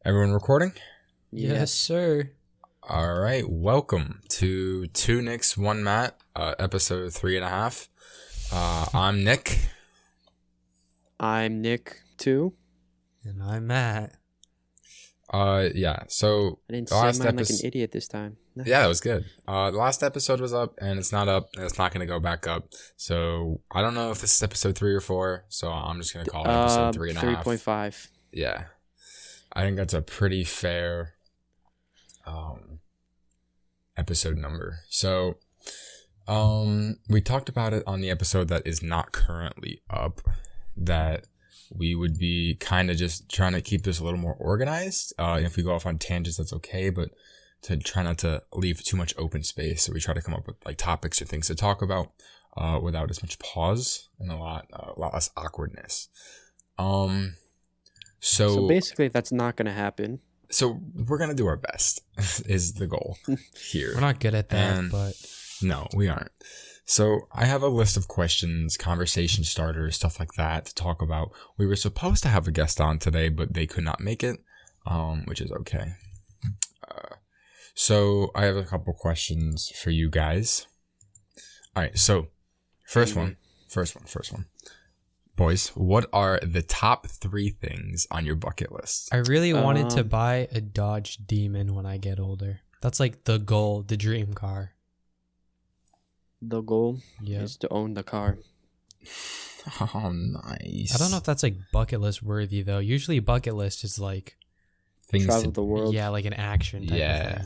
Everyone recording? Yes, sir. All right. Welcome to Two Nicks, One Matt, episode 3.5. I'm Nick. I'm Nick too. And I'm Matt. Yeah. So I didn't the say last mine like an episode. idiot this time. No. Yeah, that was good. The last episode was up, and it's not up, and it's not going to go back up. So I don't know if this is episode 3 or 4. So I'm just going to call it episode 3.5. 3.5. Yeah. I think that's a pretty fair episode number. So we talked about it on the episode that is not currently up, that we would be kind of just trying to keep this a little more organized. If we go off on tangents, that's okay, but to try not to leave too much open space. So we try to come up with like topics or things to talk about without as much pause and a lot less awkwardness. So basically, that's not going to happen. So we're going to do our best is the goal here. We're not good at that, but... No, we aren't. So I have a list of questions, conversation starters, stuff like that to talk about. We were supposed to have a guest on today, but they could not make it, which is okay. So I have a couple questions for you guys. All right, so first one. Boys, what are the top 3 things on your bucket list? I really wanted to buy a Dodge Demon when I get older. That's like the goal, the dream car. The goal Yep. is to own the car. Oh, nice. I don't know if that's like bucket list worthy though. Usually bucket list is like Things Travel to the world. yeah, like an action type of thing.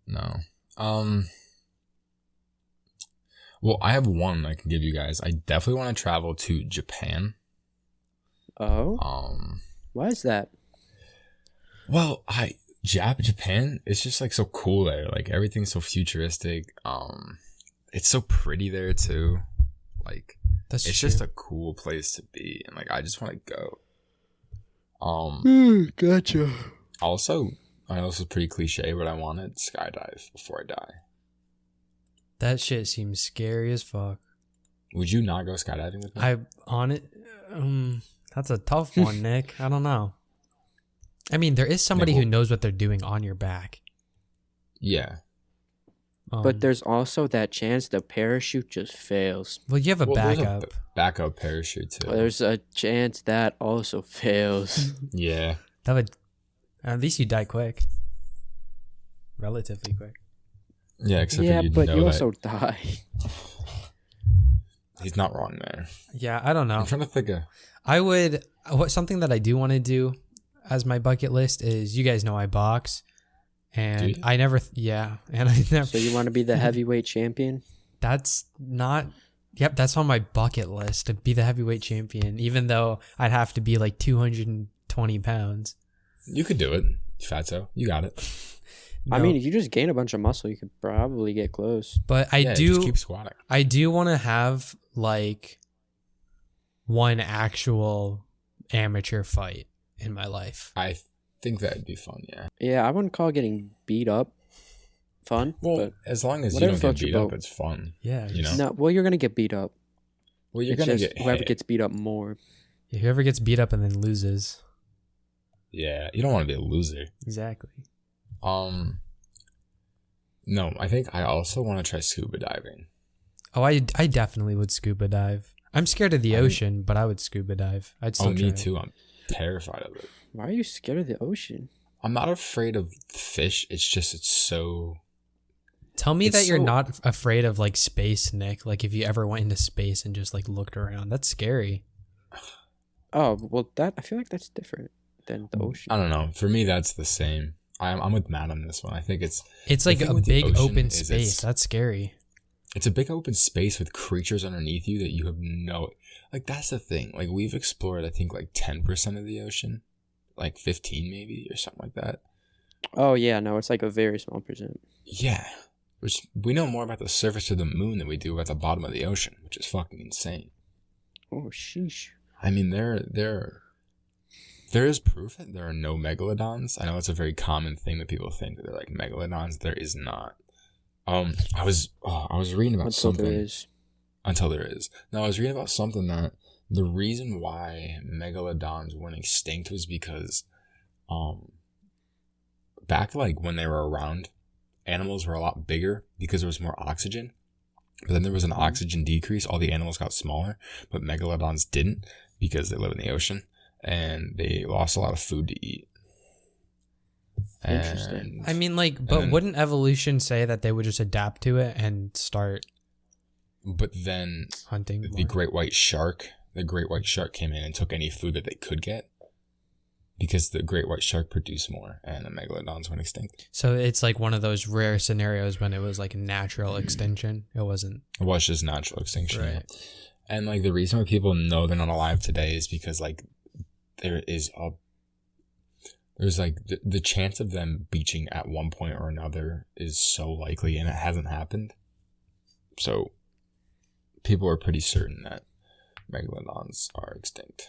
No. Well, I have one I can give you guys. I definitely want to travel to Japan. Oh? Why is that? Well, Japan, it's just like so cool there. Like everything's so futuristic. It's so pretty there too. Like That's it's true. just a cool place to be, and like I just want to go. Gotcha. Also, I know this is pretty cliche, but I wanted to skydive before I die. That shit seems scary as fuck. Would you not go skydiving with me? That's a tough one, Nick. I don't know. I mean, there is somebody who knows what they're doing on your back. Yeah. But there's also that chance the parachute just fails. Well, you have a There's backup. backup parachute too. There's a chance that also fails. Yeah. That would... At least you die quick. Relatively quick. Yeah, except Yeah, for you but know you that also die. he's not wrong there. Yeah, I don't know. I'm trying to think of... Something that I do want to do as my bucket list is, you guys know I box, and Do you? I never, and I never. So you want to be the heavyweight champion? That's not. Yep, that's on my bucket list to be the heavyweight champion. Even though I'd have to be like 220 pounds. You could do it, fatso. You got it. I No, mean, if you just gain a bunch of muscle, you could probably get close. but Just keep squatting. I do want to have like one actual amateur fight in my life. I think that'd be fun, yeah. Yeah, I wouldn't call getting beat up fun. Well, but as long as you whatever don't get floats your beat up, boat. it's fun. Yeah, You know? no, well, you're gonna get beat up. Well, you're It's going to just get whoever hit. gets beat up more. whoever gets beat up and then loses. Yeah, you don't want to be a loser. Exactly. No, I think I also want to try scuba diving. Oh, I definitely would scuba dive. I'm scared of the ocean, but I would scuba dive. I'd still Oh, try me it. too. I'm terrified of it. Why are you scared of the ocean? I'm not afraid of fish. It's so... Tell me It's that you're so- not afraid of like space, Nick. Like if you ever went into space and just like looked around, that's scary. Oh, well, I feel like that's different than the ocean. I don't know. For me, that's the same. I'm with Matt on this one. I think it's Like thing a with the big ocean open is space. That's scary. it's a big open space with creatures underneath you that you have no... Like, that's the thing. Like, we've explored, I think, like 10% of the ocean. Like 15 maybe, or something like that. Oh, yeah, no, it's like a very small percent. Yeah. Which we know more about the surface of the moon than we do about the bottom of the ocean, which is fucking insane. Oh, sheesh. I mean, there is proof that there are no megalodons. I know it's a very common thing that people think that they're like megalodons. There is not. I was reading about Until something. there is. Until there is. No, I was reading about something that the reason why megalodons went extinct was because back like when they were around, animals were a lot bigger because there was more oxygen. But then there was an oxygen decrease. All the animals got smaller, but megalodons didn't because they live in the ocean and they lost a lot of food to eat. Interesting. I mean, like, but wouldn't evolution say that they would just adapt to it and start? But then hunting the more? great white shark came in and took any food that they could get because the great white shark produced more and the megalodons went extinct. So it's like one of those rare scenarios when it was like natural extinction. It wasn't. It was just natural extinction. Right. And like the reason why people know they're not alive today is because like there's like the chance of them beaching at one point or another is so likely, and it hasn't happened. So people are pretty certain that megalodons are extinct.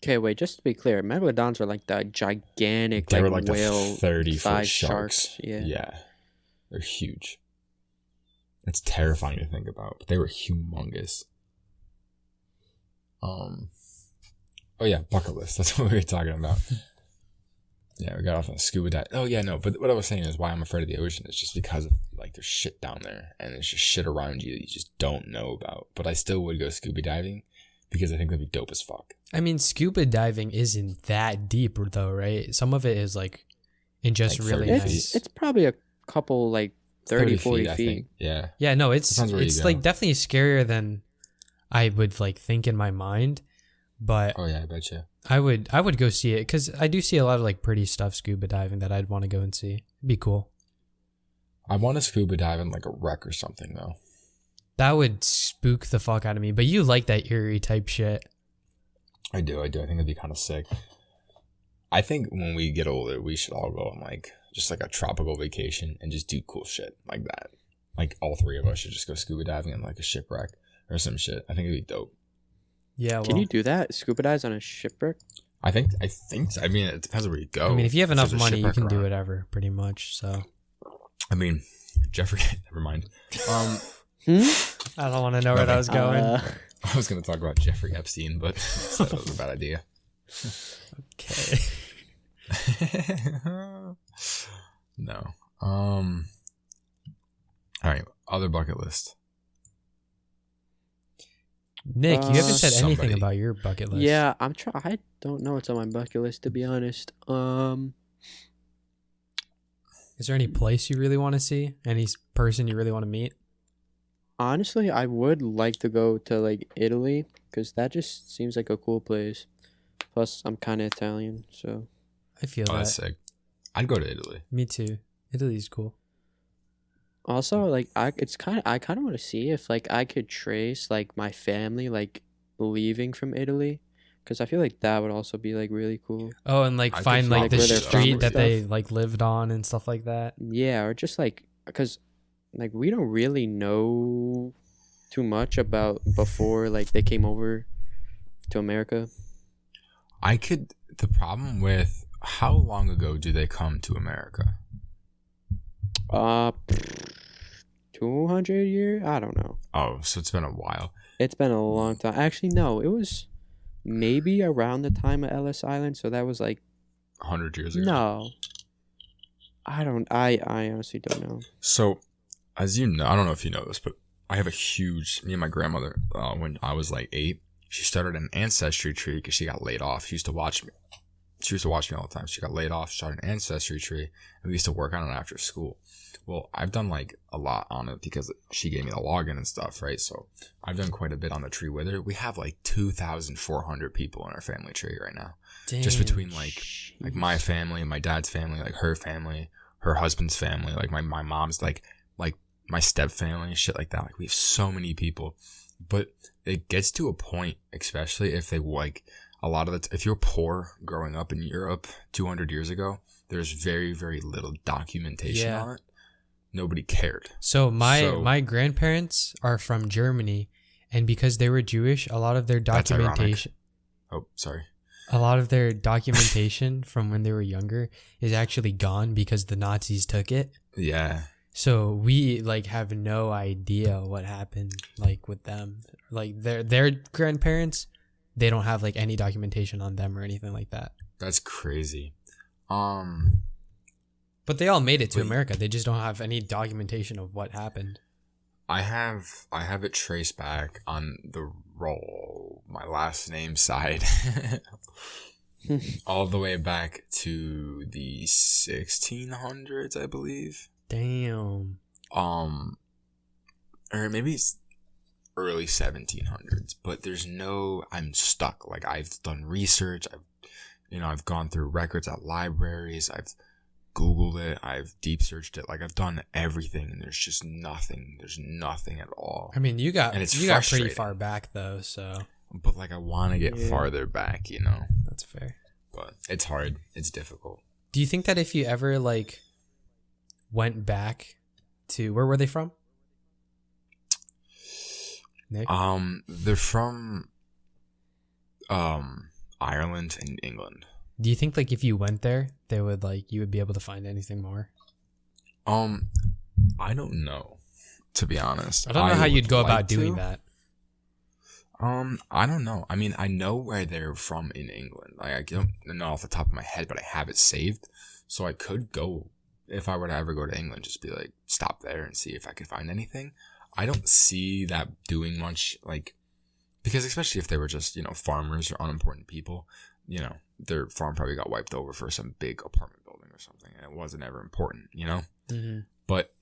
Okay, wait, just to be clear, megalodons are like the gigantic, They like, were like whale the 30-foot size sharks. Yeah. They're huge. It's terrifying to think about, but they were humongous. Oh yeah, bucket list. That's what we were talking about. Yeah, we got off on scuba dive. Oh yeah, no, but what I was saying is why I'm afraid of the ocean is just because of like there's shit down there and there's just shit around you that you just don't know about. But I still would go scuba diving because I think that'd be dope as fuck. I mean, scuba diving isn't that deep though, right? Some of it is like in just Like really 30 nice. It's probably a couple, like 30 40 I feet. think. Yeah. Yeah, no, it's Depends where you go. like definitely scarier than I would like think in my mind, but Oh yeah, I bet you. I would go see it because I do see a lot of like pretty stuff scuba diving that I'd want to go and see. It'd be cool. I want to scuba dive in like a wreck or something though. That would spook the fuck out of me. But you like that eerie type shit. I do. I think it'd be kind of sick. I think when we get older, we should all go on like just like a tropical vacation and just do cool shit like that. Like all three of us should just go scuba diving in like a shipwreck or some shit. I think it'd be dope. Yeah. Well, Can you do that? Scuba dives on a shipwreck? I think. So. I mean, it depends where you go. I mean, if you have enough there's a money, you shipwreck can do around. whatever, pretty much. So. I mean, Jeffrey. Never mind. I don't want to know where that was going. I was gonna talk about Jeffrey Epstein, but that was a bad idea. Okay. No. All right. Other bucket list. Nick, you haven't said anything Somebody. about your bucket list. Yeah, I don't know what's on my bucket list, to be honest. Is there any place you really want to see? Any person you really want to meet? Honestly, I would like to go to like Italy because that just seems like a cool place. Plus, I'm kind of Italian, so I feel Oh, that. that's sick. I'd go to Italy. Me too. Italy's cool. also like I kind of want to see if like I could trace like my family like leaving from Italy because I feel like that would also be like really cool. Oh, and like I find could like find the where they're street from that and they stuff. like lived on and stuff like that. Yeah, or just like because like we don't really know too much about before like they came over to America. The problem with how long ago do they come to America? 200 years? I don't know. Oh, so it's been a while. It's been a long time. Actually, no, it was maybe around the time of Ellis Island. So that was like 100 years ago. no. I honestly don't know. So, as you know, I don't know if you know this, but I have me and my grandmother, when I was like 8, she started an ancestry tree because she got laid off. She used to watch me all the time. She got laid off, started an ancestry tree, and we used to work on it after school. Well, I've done like a lot on it because she gave me the login and stuff, right? So I've done quite a bit on the tree with her. We have like 2,400 people in our family tree right now. Just between like my family, my dad's family, like her family, her husband's family, like my mom's like my step family and shit like that. Like we have so many people, but it gets to a point, especially if they like a lot of if you're poor growing up in Europe 200 years ago, there's very, very little documentation Yeah. on it. Nobody cared. So my grandparents are from Germany, and because they were Jewish, a lot of their That's ironic. documentation, Oh, sorry. a lot of their documentation from when they were younger is actually gone because the Nazis took it. Yeah. So we like have no idea what happened like with them. Like their grandparents they don't have like any documentation on them or anything like that. That's crazy. But they all made it to Wait. America. They just don't have any documentation of what happened. I have it traced back on the roll, my last name side, all the way back to the 1600s, I believe. Damn. Or maybe it's early 1700s. But there's no. I'm stuck. Like I've done research. I've gone through records at libraries. I've Googled it. I've deep searched it. Like I've done everything, and there's just nothing. There's nothing at all. I mean, you got And it's pretty frustrating. far back though, so But like I want to get farther back, that's fair. But it's hard. It's difficult. Do you think that if you ever like went back to where were they from? Nick? They're from Ireland and England. Do you think like if you went there, they would like you would be able to find anything more? I don't know, to be honest. I don't know how you'd would go like about doing to. that. I don't know. I mean, I know where they're from in England. Like, I don't know off the top of my head, but I have it saved. So I could go, if I were to ever go to England, just be like, stop there and see if I could find anything. I don't see that doing much, like, because especially if they were just, farmers or unimportant people, their farm probably got wiped over for some big apartment building or something, and it wasn't ever important, Mm-hmm. But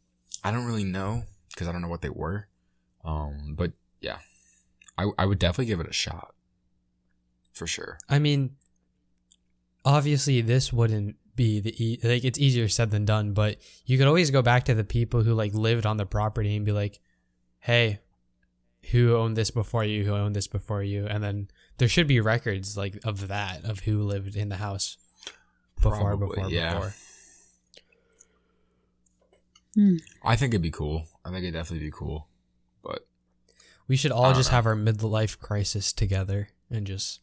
I don't really know, because I don't know what they were. But yeah. I would definitely give it a shot. For sure. I mean, obviously this wouldn't be like it's easier said than done, but you could always go back to the people who like lived on the property and be like, "Hey, who owned this before you? Who owned this before you?" And then there should be records like of that of who lived in the house before. I think it'd be cool. I think it'd definitely be cool. But we should I all don't just know. have our midlife crisis together and just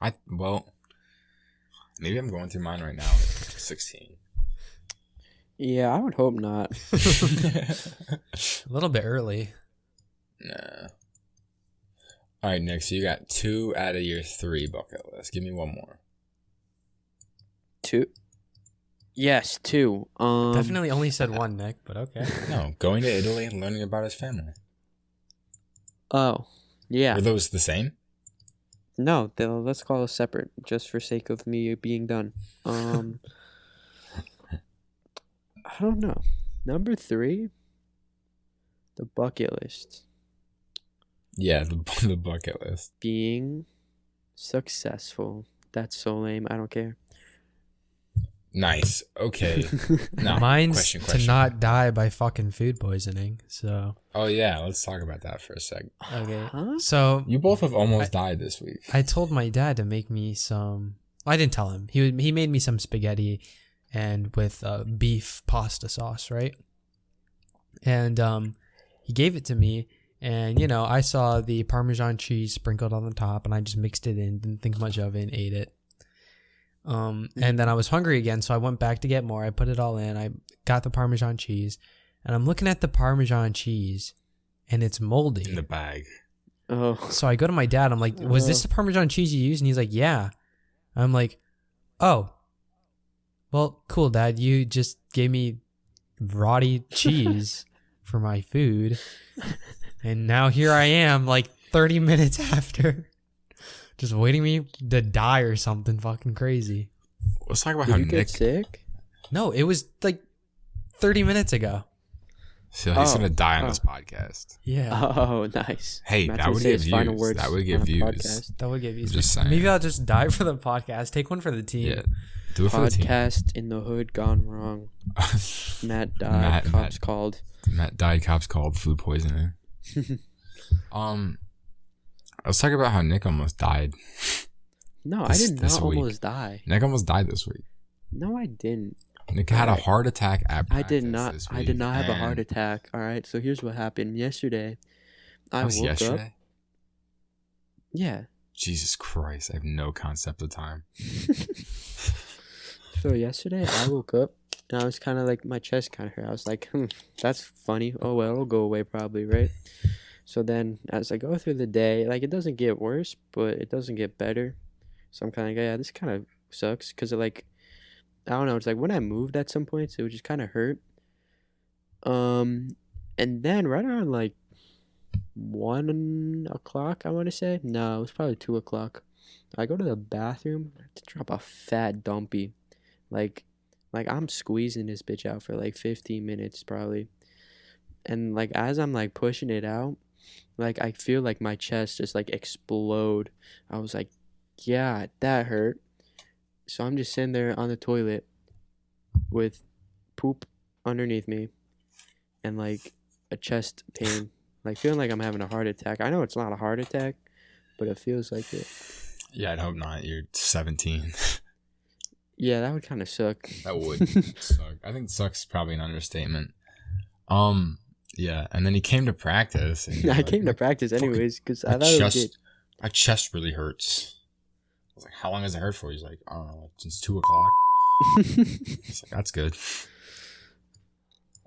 maybe I'm going through mine right now at 16. Yeah, I would hope not. a little bit early. Nah. All right, Nick. So you got 2 out of your 3 bucket list. Give me one more. 2. Yes, 2. Definitely only said one, Nick, but okay. No, going to Italy and learning about his family. Oh, yeah. Were those the same? No, let's call it separate, just for sake of me being done. I don't know. Number 3, the bucket list. Yeah, the bucket list. Being successful. That's so lame. I don't care. Nice. Okay. No, Mine's question. to not die by fucking food poisoning. So Oh yeah, let's talk about that for a sec. okay. Huh? So You both have almost died this week. I told my dad to make me some. I didn't tell him. He made me some spaghetti, and with beef pasta sauce, right? And he gave it to me, and I saw the Parmesan cheese sprinkled on the top, and I just mixed it in, didn't think much of it, and ate it. And then I was hungry again, so I went back to get more. I put it all in. I got the Parmesan cheese, and I'm looking at the Parmesan cheese, and it's moldy. In the bag. Oh. So I go to my dad. I'm like, "Was this the Parmesan cheese you used?" And he's like, "Yeah." I'm like, "Oh, well, cool, Dad. You just gave me rotty cheese for my food, and now here I am, like 30 minutes after." Just waiting me to die or something fucking crazy. Let's talk about Did how you Nick. get sick? No, it was like 30 minutes ago. So he's gonna die on Oh. this podcast. Yeah. Oh, nice. Hey, Matt's that gonna would say give his final views. words That would on give a views. podcast. That would give you. Just saying. Maybe I'll just die for the podcast. Take one for the team. Yeah. Do it for the team. Podcast in the hood gone wrong. Matt died. Matt- Cops Matt- called. Matt died. Cops called. Food poisoning. Let's talk about how Nick almost died. No, I This- did this not week. almost die. Nick almost died this week. No, I didn't. Nick had a Alright. heart attack at I practice did not. this I week, did not have a heart and- attack. All right. So here's what happened yesterday. I That was woke up. yesterday? Yeah. Jesus Christ, I have no concept of time. So yesterday I woke up and I was kind of like my chest kind of hurt. I was like, that's funny. Oh well, it'll go away probably, right? So then as I go through the day, like it doesn't get worse, but it doesn't get better. So I'm kind of like, yeah, this kind of sucks because like I don't know. It's like when I moved at some points, it would just kind of hurt. Um, and then right around like 1 o'clock, I want to say. No, it was probably 2 o'clock. I go to the bathroom to drop a fat dumpy, like, like I'm squeezing this bitch out for like 15 minutes probably, and like as I'm like pushing it out, like I feel like my chest just like explode. I was like, yeah, that hurt. So I'm just sitting there on the toilet with poop underneath me and like a chest pain, like feeling like I'm having a heart attack. I know it's not a heart attack, but it feels like it. Yeah, I'd hope not. You're 17. Yeah, that would kind of suck. That would suck. I think suck's probably an understatement. Yeah, and then he came to practice. And I came to practice anyways because I thought it was good. My chest really hurts. I was like, how long has it hurt for? He's like, I don't know, like, since 2 o'clock. He's like, that's good.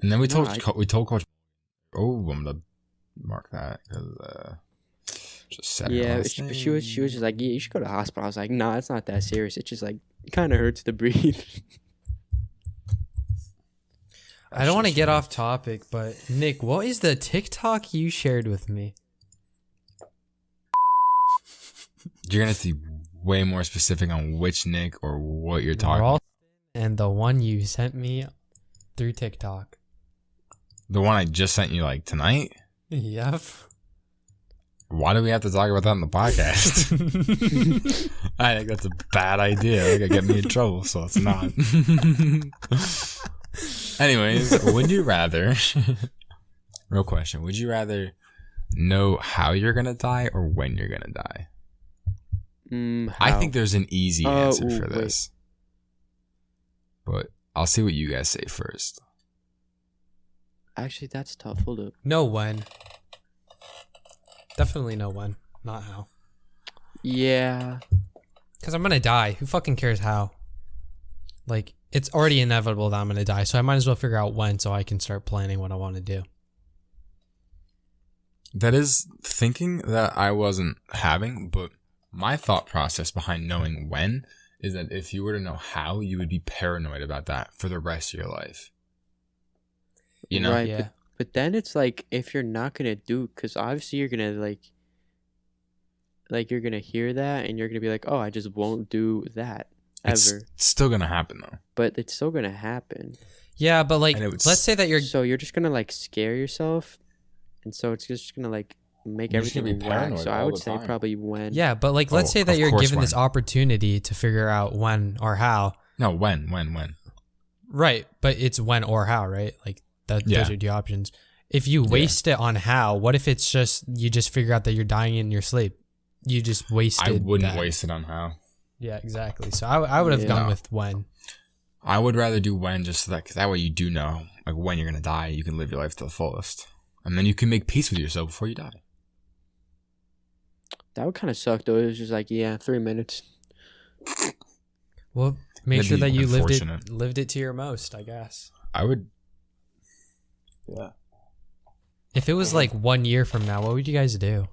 And then we told Coach. Oh, I'm gonna mark that because just said Yeah, but she was just like, yeah, you should go to the hospital. I was like, nah, it's not that serious. It just like kind of hurts to breathe. I don't want to get off topic, but Nick, what is the TikTok you shared with me? You're gonna have to be way more specific on which Nick or what you're talking about. Ralston and the one you sent me through TikTok. The one I just sent you like tonight? Yep. Why do we have to talk about that on the podcast? I think that's a bad idea. It could get me in trouble, so it's not. Anyways, would you rather... Real question. Would you rather know how you're going to die or when you're going to die? I think there's an easy answer for this. But I'll see what you guys say first. Actually, that's tough. Hold up. Know when. Definitely know when, not how. Yeah. Because I'm going to die. Who fucking cares how? Like, it's already inevitable that I'm going to die, so I might as well figure out when so I can start planning what I want to do. That is thinking that I wasn't having, but my thought process behind knowing when is that if you were to know how, you would be paranoid about that for the rest of your life. You know? Right, Yeah. but then it's like, if you're not going to do, because obviously you're going to like you're going to hear that and you're going to be like, oh, I just won't do that ever. It's still going to happen, though. But it's still going to happen. Yeah, but like, let's say that you're... So you're just going to like scare yourself. And so it's just going to like make You're just everything gonna be whack. paranoid So I all would the say time. probably when. Yeah, but like, let's say that of you're course given this when. opportunity to figure out when or how. No, when? Right, but it's when or how, right? Like, those are the options. If you waste it on how, what if it's just, you just figure out that you're dying in your sleep? You just wasted I wouldn't that. waste it on how. Yeah, exactly. So I would have gone with when. I would rather do when, just so that way you do know like when you're going to die. You can live your life to the fullest. And then you can make peace with yourself before you die. That would kind of suck though. It was just like, yeah, 3 minutes. Well, make That'd sure be that you unfortunate. lived it to your most, I guess. I would... Yeah. If it was like 1 year from now, what would you guys do?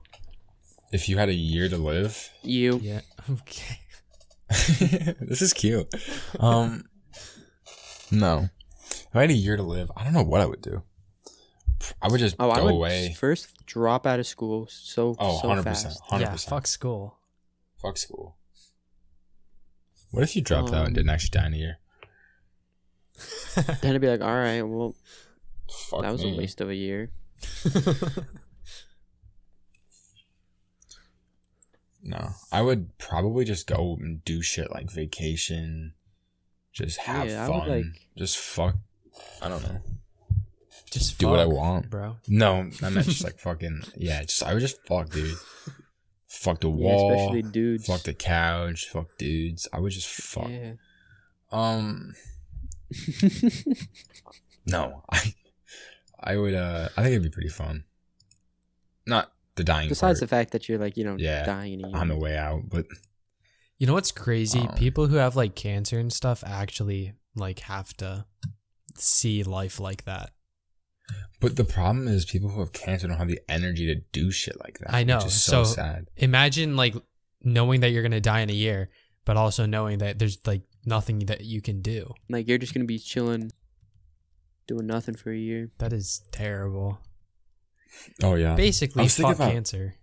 If you had a year to live... You. Yeah. Okay. This is cute. No. If I had a year to live, I don't know what I would do. I would just go I would away. first drop out of school so 100%. fast. 100%. Yeah, fuck school. Fuck school. What if you dropped out and didn't actually die in a year? Then I'd be like, all right, well, Fuck that was me. a waste of a year. No. I would probably just go and do shit like vacation. Just have Yeah, I would, fun. like- Just fuck. I don't know. Just Do what I fuck, want. bro. No, I meant just like fucking... Yeah, I would just fuck, dude. Fuck the Yeah, wall. especially dudes. Fuck the couch. Fuck dudes. I would just fuck. Yeah. No. I would, I think it'd be pretty fun. Not the dying Besides part the fact that you're like, Yeah, dying in a year. on the way out, but... You know what's crazy? People who have like cancer and stuff actually like have to see life like that. But the problem is people who have cancer don't have the energy to do shit like that. I know. Which is so So sad. imagine like knowing that you're gonna die in a year, but also knowing that there's like nothing that you can do. Like you're just gonna be chilling, doing nothing for a year. That is terrible. Oh yeah. Basically, I was thinking fuck about- cancer.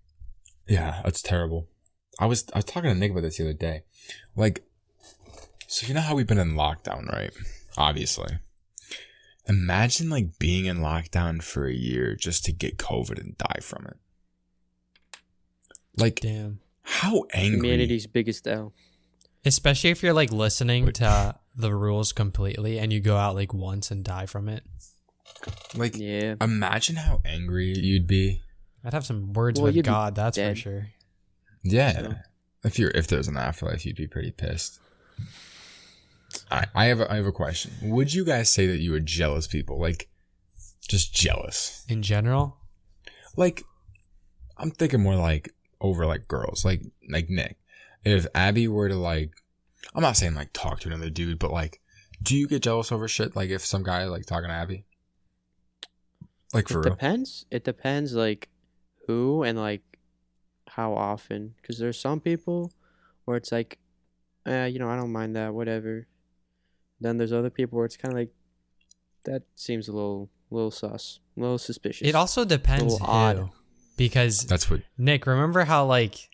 Yeah, that's terrible. I was talking to Nick about this the other day. Like, so you know how we've been in lockdown, right? Obviously. Imagine like being in lockdown for a year just to get COVID and die from it. Like, Damn. how angry? Humanity's biggest L. Especially if you're like listening to the rules completely and you go out like once and die from it. Like, Yeah. imagine how angry you'd be. I'd have some words Well, with you'd be God, that's for dead. sure. Yeah. If there's an afterlife, you'd be pretty pissed. I have a question. Would you guys say that you were jealous people? Like, just jealous? In general, Like, I'm thinking more like over like girls, like Nick. If Abby were to like, I'm not saying like talk to another dude, but like, do you get jealous over shit? Like if some guy like talking to Abby, like for It real? depends. It depends, like, who and, like, how often. Because there's some people where it's like, I don't mind that, whatever. Then there's other people where it's kind of like, that seems a little sus, a little suspicious. it also depends little odd. who. Because That's what. Nick, remember how like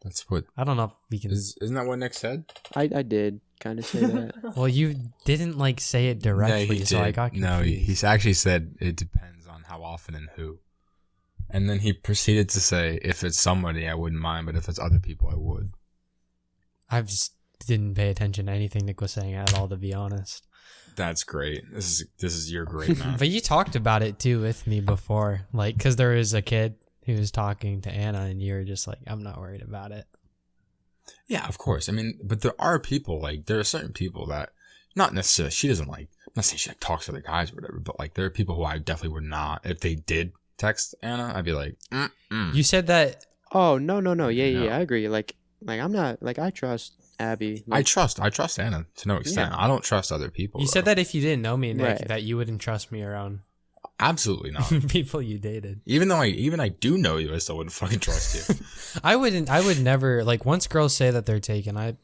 That's what. I don't know if we can. Isn't that what Nick said? I did kind of say that. Well, you didn't like say it directly, so I got confused. No, he actually said it depends on how often and who. And then he proceeded to say, if it's somebody, I wouldn't mind, but if it's other people, I would. I just didn't pay attention to anything Nick was saying at all, to be honest. That's great. This is your great man. But you talked about it too with me before, like, because there was a kid who was talking to Anna, and you were just like, "I'm not worried about it." Yeah, of course. I mean, but there are people, like, there are certain people that, not necessarily, she doesn't like, I'm not saying she like talks to other guys or whatever, but like, there are people who I definitely would not, if they did text Anna, I'd be like, You said that. Oh, no. Yeah, No. I agree. Like I'm not, like, I trust Abby. I Like, trust Anna to no extent. Yeah. I don't trust other people. You said though. that if you didn't know me, Nick, Right. that you wouldn't trust me around Absolutely not. people you dated. Even though I do know you, I still wouldn't fucking trust you. I would never, like, once girls say that they're taken, I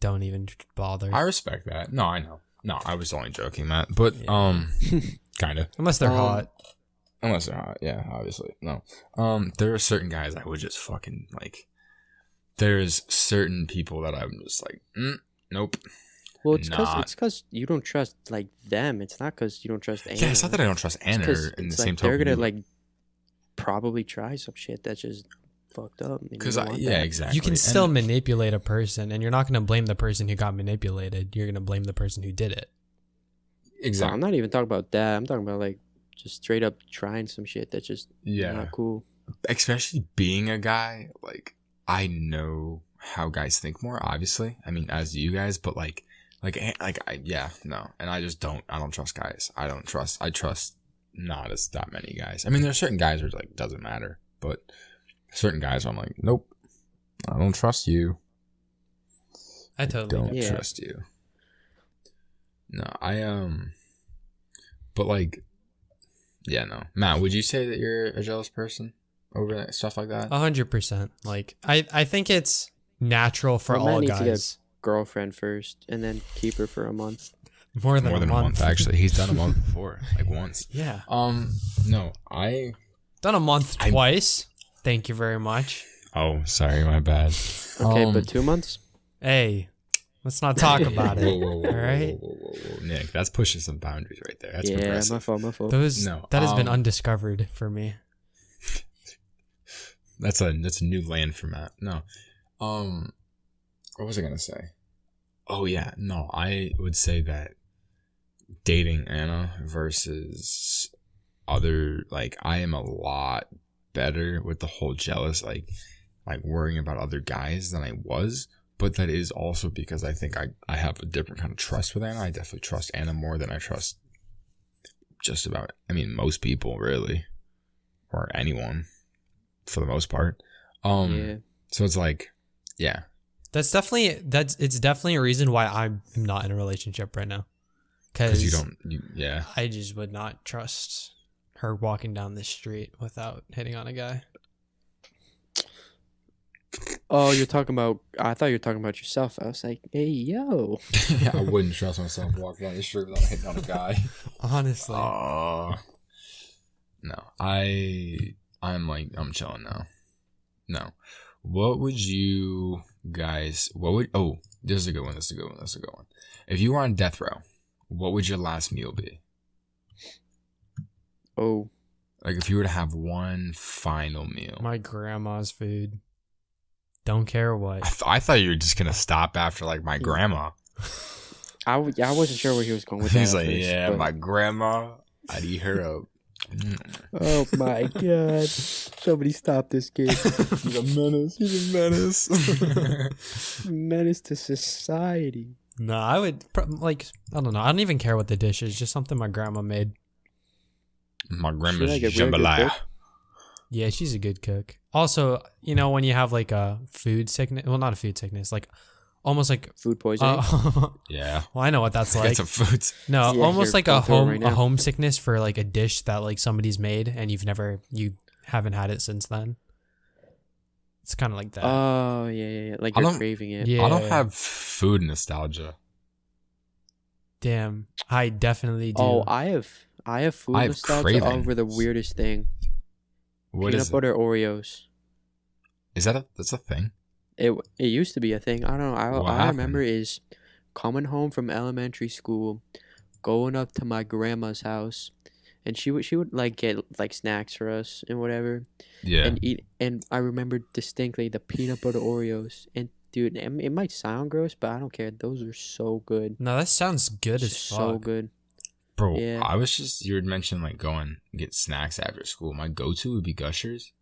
don't even bother. I respect that. No, I know. No, I was only joking, Matt. But kind of. Unless they're hot. Unless they're hot, yeah, obviously. No. There are certain guys I would just fucking like. There's certain people that I'm just like, nope. well, it's not. because you don't trust, like, them. It's not because you don't trust Anna. Yeah, it's not that I don't trust Anna. It's 'cause In the it's same like they're token, gonna, like, probably try some shit that's just fucked up. and you because don't want yeah, that. exactly. You can And- still manipulate a person, and you're not going to blame the person who got manipulated. You're going to blame the person who did it. So exactly. I'm not even talking about that. I'm talking about, like, just straight up trying some shit that's just Yeah, not cool. especially being a guy. Like I know how guys think more. Obviously, I mean, as you guys, but no, and I just don't. I don't trust guys. I trust not as that many guys. I mean, there's certain guys where it's like it doesn't matter, but certain guys I'm like, nope, I don't trust you. I totally don't get Yeah. trust you. No, but like, yeah, no. Matt, would you say that you're a jealous person over that, stuff like that? 100%. Like, I think it's natural for Well, Matt all needs to get guys. Girlfriend first, and then keep her for a month. More than, More than a month. actually. He's done a month before, like once. Yeah. No, I. Done a month I'm- twice. Thank you very much. Oh, sorry, my bad. Okay, Um, but 2 months? Hey, let's not talk about it. Whoa, All right. whoa, Nick, that's pushing some boundaries right there. That's Yeah, progressive. my fault. That has been um, undiscovered for me. That's a new land for Matt. No, what was I gonna say? Oh yeah, no, I would say that dating Anna versus other, like, I am a lot better with the whole jealous, like worrying about other guys than I was. But that is also because I think I have a different kind of trust with Anna. I definitely trust Anna more than I trust just about, I mean, most people really, or anyone for the most part. Yeah. So it's like, yeah, It's definitely a reason why I'm not in a relationship right now. because you don't, yeah. I just would not trust her walking down the street without hitting on a guy. Oh, you're talking about. I thought you were talking about yourself. I was like, hey, yo. Yeah, I wouldn't trust myself walking down the street without hitting on a guy. Honestly. No. I'm chilling now. No. What would you guys this is a good one. If you were on death row, what would your last meal be? Oh. Like if you were to have one final meal. My grandma's food. Don't care what. I thought you were just gonna stop after like my grandma. I wasn't sure where he was going with that. He's like, first, yeah, but... my grandma. I'd eat her up. Oh my god! Somebody stop this kid. He's a menace. He's a menace. Menace to society. No, I would I don't know. I don't even care what the dish is. Just something my grandma made. My grandma's She like a real good jambalaya. cook? Yeah, she's a good cook. Also, when you have like a food sickness, well, not a food sickness, like almost like Food poisoning. Yeah. Well, I know what that's Get like. some foods. No, Yeah, almost here, like go a through it home right now. homesickness for like a dish that like somebody's made and you haven't had it since then. It's kind of like that. Oh yeah. Like I you're don't- craving it. Yeah. I don't have food nostalgia. Damn, I definitely do. Oh, I have food I have nostalgia cravings. over the weirdest thing. What Peanut is it? butter Oreos. Is that's a thing? It used to be a thing. I don't know. What I happened? remember is coming home from elementary school, going up to my grandma's house, and she would like get like snacks for us and whatever, Yeah. and eat. And I remember distinctly the peanut butter Oreos. And dude, it might sound gross, but I don't care. Those are so good. No, that sounds good as fuck. So good. Bro, Yeah. you had mentioned like going get snacks after school. My go-to would be Gushers.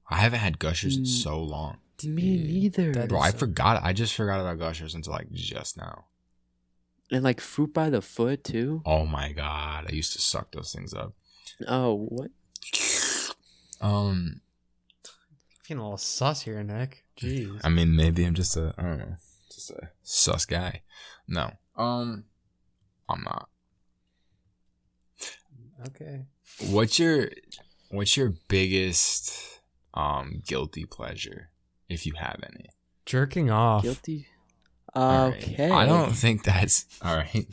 I haven't had Gushers in so long. Me neither. that Bro, is I so- forgot. I just forgot about Gushers until like just now. And like fruit by the foot too. Oh my god, I used to suck those things up. Oh what? Feeling a little sus here, Nick. Jeez. I mean, maybe I'm just I don't know, just a sus guy. No, I'm not. Okay. What's your biggest guilty pleasure, if you have any? Jerking off. Guilty. All right. Okay. I don't think that's all right.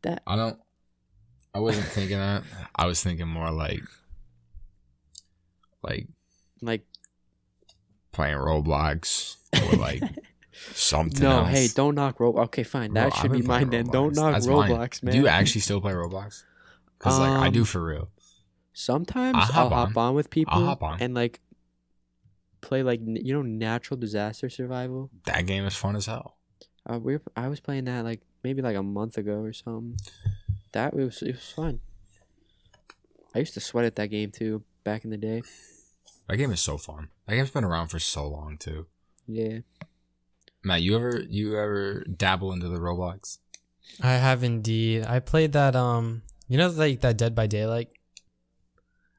That I wasn't thinking that. I was thinking more like like playing Roblox or like something no. else. Hey, don't knock Roblox. Okay, fine. Bro, That I've should be been playing mine then. Roblox. Don't knock That's mine. Roblox, man. Do you actually still play Roblox? Because like I do for real. Sometimes I'll I'll hop hop on with people hop on. and like play like natural disaster survival. That game is fun as hell. I was playing that like maybe like a month ago or something. It was fun. I used to sweat at that game too back in the day. That game is so fun. That game's been around for so long too. Yeah. Matt, you ever dabble into the Roblox? I have indeed. I played that like that Dead by Daylight.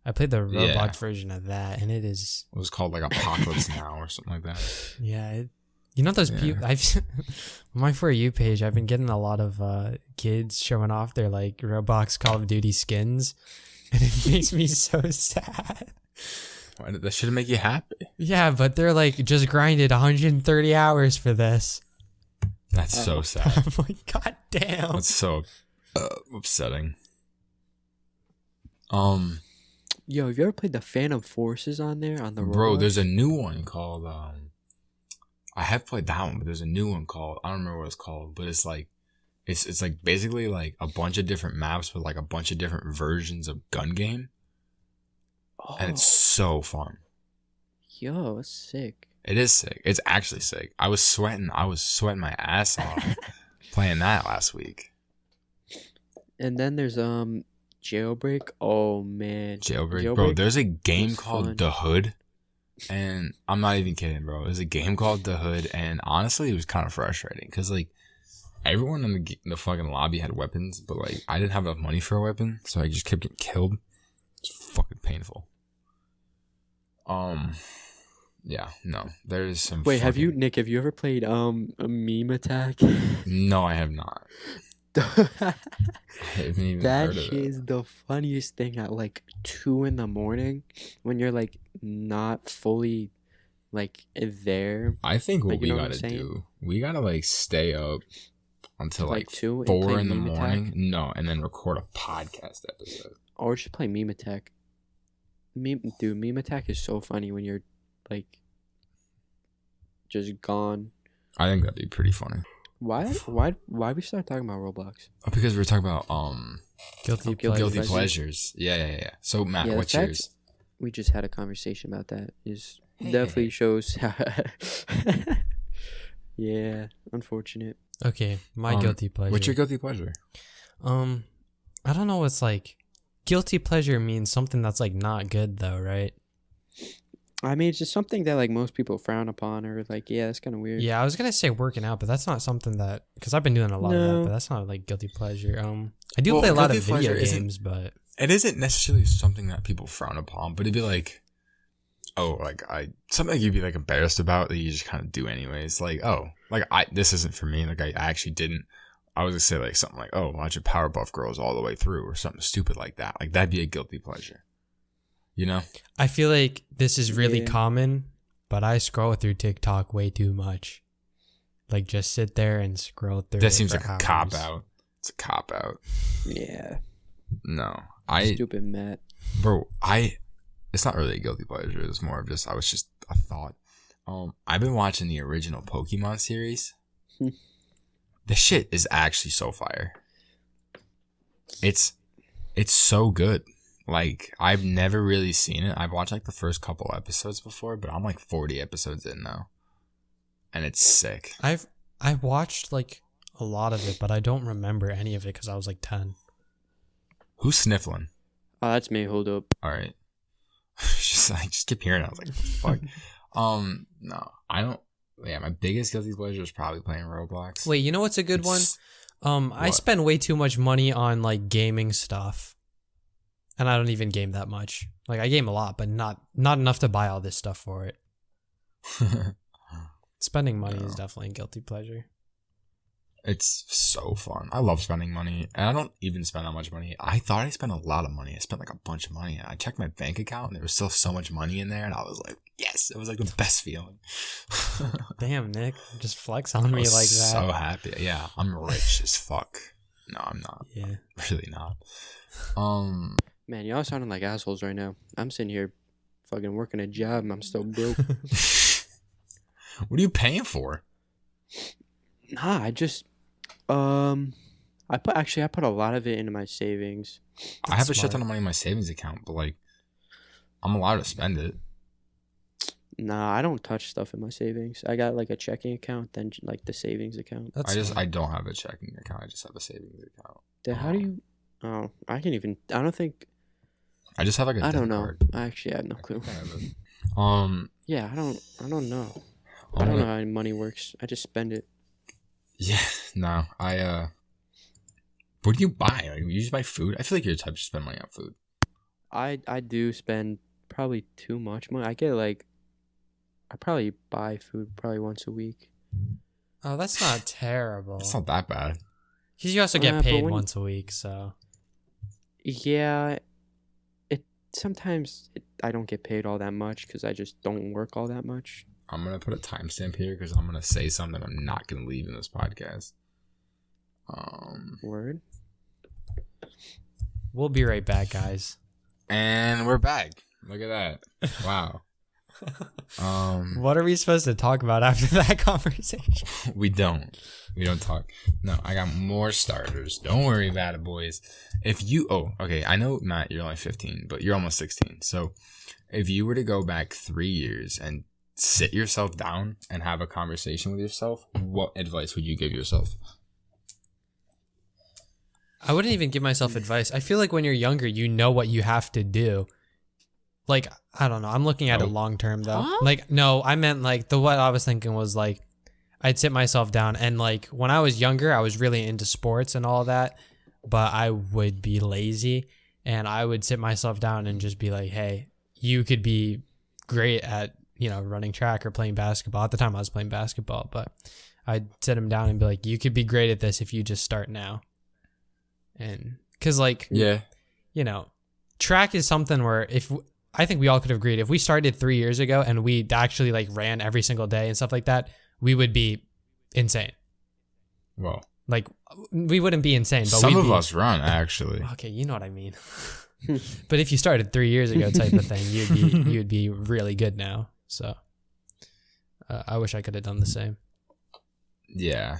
I played the Roblox Yeah. version of that, and it is It was called like Apocalypse Now or something like that. yeah. Those people. I've on my For You page. I've been getting a lot of kids showing off their like Roblox Call of Duty skins, and it makes me so sad. Why that should make you happy. Yeah, but they're like just grinded 130 hours for this. That's so sad. I'm like, god damn. That's so upsetting. Yo, have you ever played the Phantom Forces on there on the Bro, Roblox? there's a new one called I have played that one, but there's a new one called I don't remember what it's called, but it's like it's like basically like a bunch of different maps with like a bunch of different versions of gun game, Oh, and it's so fun. yo, that's sick. It is sick. It's actually sick. I was sweating my ass off playing that last week. And then there's Jailbreak. Oh man, Jailbreak. Bro, there's a game was called fun. The Hood. And I'm not even kidding, bro. There's a game called The Hood, and honestly, it was kind of frustrating because like everyone in the fucking lobby had weapons, but like I didn't have enough money for a weapon, so I just kept getting killed. It's fucking painful. Yeah, no, there's some. Wait, have you ever played a Meme Attack? No, I have not. I haven't even That heard of shit it. is the funniest thing at like 2 in the morning when you're like not fully like there. I think what Like, you we know what I'm gotta saying? do, we gotta like stay up until To like like 2 and 4 play in the Meme morning. Attack. No, and then record a podcast episode. Or just play Meme Attack. Meme Attack is so funny when you're like just gone. I think that'd be pretty funny. Why we start talking about Roblox? Oh, because we're talking about Guilty Guilty pleasure. guilty pleasures. Yeah. So Matt, Yeah, the what's fact yours? we just had a conversation about that is Hey. definitely shows. Yeah, unfortunate. Okay, my guilty pleasure. What's your guilty pleasure? I don't know what's like. Guilty pleasure means something that's like not good though, right? I mean, it's just something that like most people frown upon, or like, yeah, that's kind of weird. Yeah, I was gonna say working out, but that's not something that because I've been doing a lot of No. that, but that's not like guilty pleasure. I do Well, play a lot of guilty video pleasure isn't- games, but It isn't necessarily something that people frown upon, but it'd be like, oh, like something you'd be like embarrassed about that you just kind of do anyways. Like, oh, like this isn't for me. Like I actually didn't. I was gonna say like something like, oh, watch your Powerpuff Girls all the way through, or something stupid like that. Like that'd be a guilty pleasure. You know? I feel like this is really Yeah. common. But I scroll through TikTok way too much. Like just sit there and scroll through. That it seems for like a hours. cop out. It's a cop out. Yeah. No, Stupid Matt. bro, it's not really a guilty pleasure. It's more of just, I was just a thought. I've been watching the original Pokemon series. The shit is actually so fire. It's so good. Like, I've never really seen it. I've watched like the first couple episodes before, but I'm like 40 episodes in now. And it's sick. I watched like a lot of it, but I don't remember any of it because I was like 10. Who's sniffling? Oh, that's me. Hold up. All right. I just keep hearing it. I was like, what the fuck? No, I don't. Yeah, my biggest guilty pleasure is probably playing Roblox. Wait, you know what's a good It's- one? I what? spend way too much money on like gaming stuff. And I don't even game that much. Like I game a lot, but not enough to buy all this stuff for it. Spending money is definitely a guilty pleasure. It's so fun. I love spending money. And I don't even spend that much money. I thought I spent a lot of money. I spent like a bunch of money. And I checked my bank account and there was still so much money in there. And I was like, yes, it was like the best feeling. Damn, Nick, just flex on I me was like that. so happy. Yeah, I'm rich as fuck. No, I'm not. Yeah. Really not. Man, y'all sounding like assholes right now. I'm sitting here fucking working a job and I'm still broke. What are you paying for? Nah, I just I put a lot of it into my savings. I have a Smart. shit ton of money in my savings account, but like, I'm allowed to spend it. Nah, I don't touch stuff in my savings. I got like a checking account, then like the savings account. That's I don't have a checking account. I just have a savings account. Then how do you? Oh, I don't think. I just have like a I don't debit know. card. I actually have no clue. I have it. Yeah, I don't know. I'm I don't know gonna- how money works. I just spend it. Yeah, no, what do you buy? Like, you just buy food? I feel like you're the type to spend money on food. I do spend probably too much money. I probably buy food probably once a week. Oh, that's not terrible. It's not that bad. Because you also get but paid when- once a week, so. Yeah, sometimes I don't get paid all that much because I just don't work all that much. I'm gonna put a timestamp here because I'm gonna say something I'm not gonna leave in this podcast. Word. We'll be right back, guys. And we're back. Look at that. Wow. What are we supposed to talk about after that conversation? We don't talk. No, I got more starters. Don't worry about it, boys. Okay, I know, Matt, you're only 15, but you're almost 16. So if you were to go back 3 years and sit yourself down and have a conversation with yourself, what advice would you give yourself? I wouldn't even give myself advice. I feel like when you're younger, you know what you have to do. Like, I don't know. I'm looking at it Nope. long term, though. Huh? Like, no, I meant like what I was thinking was like, I'd sit myself down and like when I was younger, I was really into sports and all that, but I would be lazy and I would sit myself down and just be like, hey, you could be great at, running track or playing basketball. At the time I was playing basketball, but I'd sit him down and be like, you could be great at this if you just start now. And because like, Yeah. you know, track is something where I think we all could have agreed if we started 3 years ago and we actually like ran every single day and stuff like that, we would be insane. Well, Like we wouldn't be insane, but some of us run actually. Okay, you know what I mean. But if you started 3 years ago, type of thing, you'd be really good now. So I wish I could have done the same. Yeah.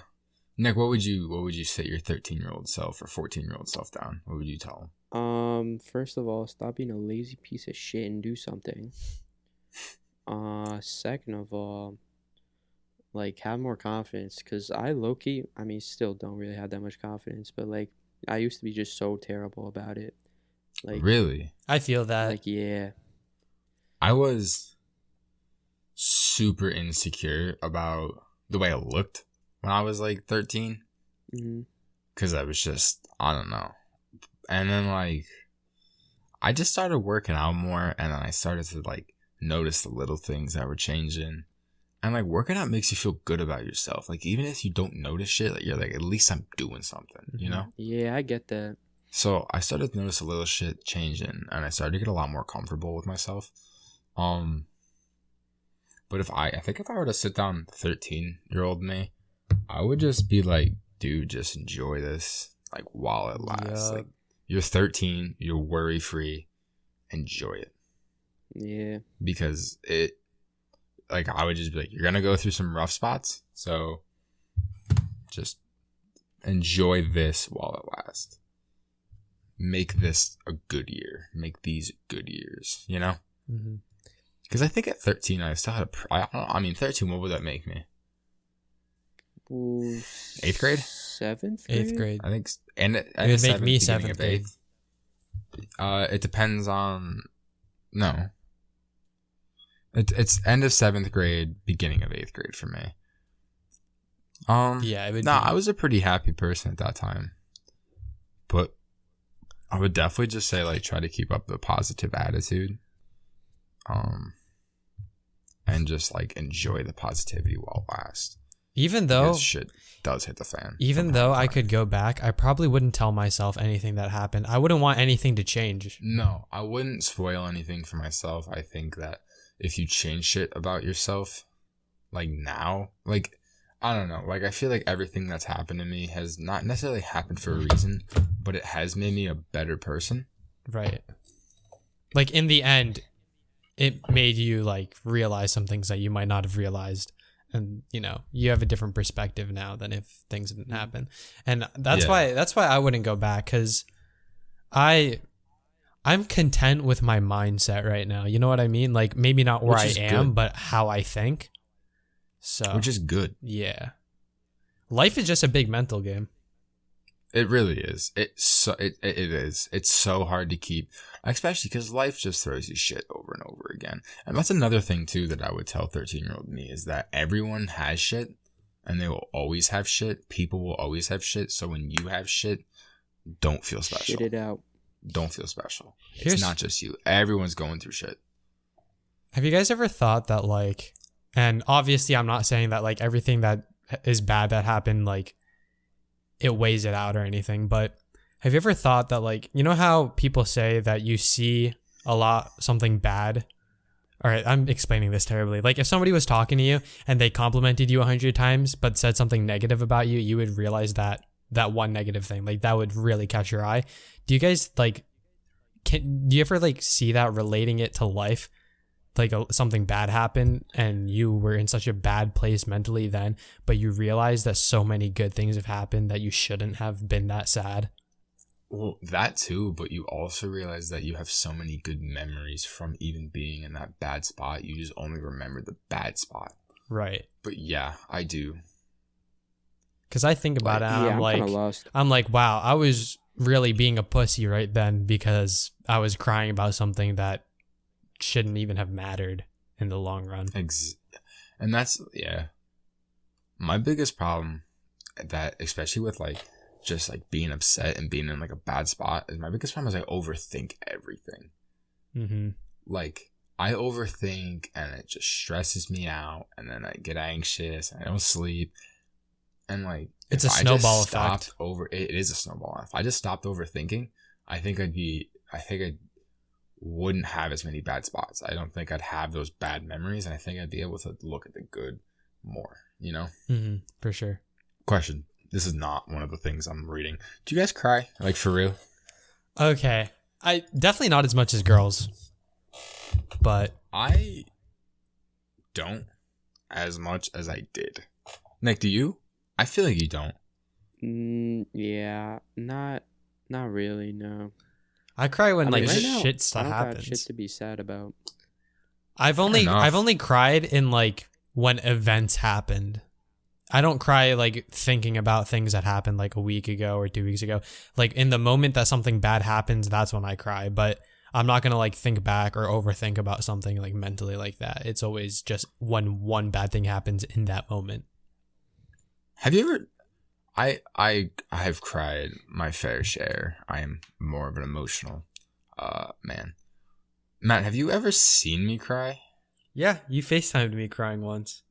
Nick, what would you sit your 13-year-old self or 14-year-old self down? What would you tell him? First of all, stop being a lazy piece of shit and do something. Second of all, like, have more confidence, because I low-key, I mean, still don't really have that much confidence, but, like, I used to be just so terrible about it. Like, Really? I feel that. like, yeah. I was super insecure about the way I looked when I was like 13. Mm-hmm. Because I was just, I don't know. And then, like, I just started working out more, and then I started to, like, notice the little things that were changing. And, like, working out makes you feel good about yourself. Like, even if you don't notice shit, like, you're like, at least I'm doing something, you know? Yeah, I get that. So I started to notice a little shit changing, and I started to get a lot more comfortable with myself. But I think if I were to sit down 13-year-old me, I would just be like, dude, just enjoy this, like, while it lasts. Yeah. Like, you're 13, you're worry free, enjoy it. Yeah. Because I would just be like, you're gonna go through some rough spots, so just enjoy this while it lasts. Make this a good year. Make these good years, you know? Mm-hmm. Because I think at 13, I still had 13, what would that make me? Ooh, 8th grade? 7th grade? 8th grade. I think, and It would make me beginning 7th of grade. 8th. It depends on, no. It's end of 7th grade, beginning of 8th grade for me. Yeah, it would. I was a pretty happy person at that time. But I would definitely just say, like, try to keep up the positive attitude. And just, like, enjoy the positivity while it lasts. Even though Because shit does hit the fan. Even though I could go back, I probably wouldn't tell myself anything that happened. I wouldn't want anything to change. No, I wouldn't spoil anything for myself. I think that if you change shit about yourself, like, now, like, I don't know, like, I feel like everything that's happened to me has not necessarily happened for a reason, but it has made me a better person. Right. Like, in the end, it made you, like, realize some things that you might not have realized. And, you know, you have a different perspective now than if things didn't happen. And that's why I wouldn't go back, because I'm content with my mindset right now. You know what I mean? Like, maybe not where I am, good. but how I think. So, Which is good. yeah. Life is just a big mental game. It really is. It is. It's so hard to keep, especially because life just throws you shit over and over again. And that's another thing too that I would tell 13-year-old me is that everyone has shit, and they will always have shit. People will always have shit. So when you have shit, don't feel special. Shit it out. Don't feel special. It's not just you. Everyone's going through shit. Have you guys ever thought that, like, and obviously I'm not saying that, like, everything that is bad that happened, like, it weighs it out or anything, but have you ever thought that, like, you know how people say that you see something bad? All right, I'm explaining this terribly. Like, if somebody was talking to you and they complimented you 100 times but said something negative about you, you would realize that one negative thing, like, that would really catch your eye. Do you guys, like, do you ever, like, see that relating it to life? Like, something bad happened and you were in such a bad place mentally then, but you realize that so many good things have happened that you shouldn't have been that sad. Well, that too, but you also realize that you have so many good memories from even being in that bad spot. You just only remember the bad spot. Right. But yeah, I do. Because I think about it, and I'm kind of lost. I'm like, wow, I was really being a pussy right then because I was crying about something that shouldn't even have mattered in the long run. And that's, yeah. My biggest problem, that especially with, like, just, like, being upset and being in, like, a bad spot, is my biggest problem is I overthink everything. Mm-hmm. Like, I overthink and it just stresses me out, and then I get anxious and I don't sleep. And like, It's if a I snowball just stopped effect. It is a snowball. If I just stopped overthinking, I think I wouldn't have as many bad spots. I don't think I'd have those bad memories, and I think I'd be able to look at the good more, you know? For sure. Question. This is not one of the things I'm reading. Do you guys cry? Like, for real? Okay. I definitely not as much as girls, but I don't as much as I did. Nick, do you? I feel like you don't. Yeah, not really. No. I cry when I like mean, right now, shit stuff I don't happens. got shit to be sad about. I've Fair enough. only cried in like when events happened. I don't cry like thinking about things that happened like a week ago or 2 weeks ago. Like in the moment that something bad happens, that's when I cry. But I'm not gonna like think back or overthink about something like mentally like that. It's always just when one bad thing happens in that moment. Have you ever? I have cried my fair share. I am more of an emotional man. Matt, have you ever seen me cry? Yeah, you FaceTimed me crying once.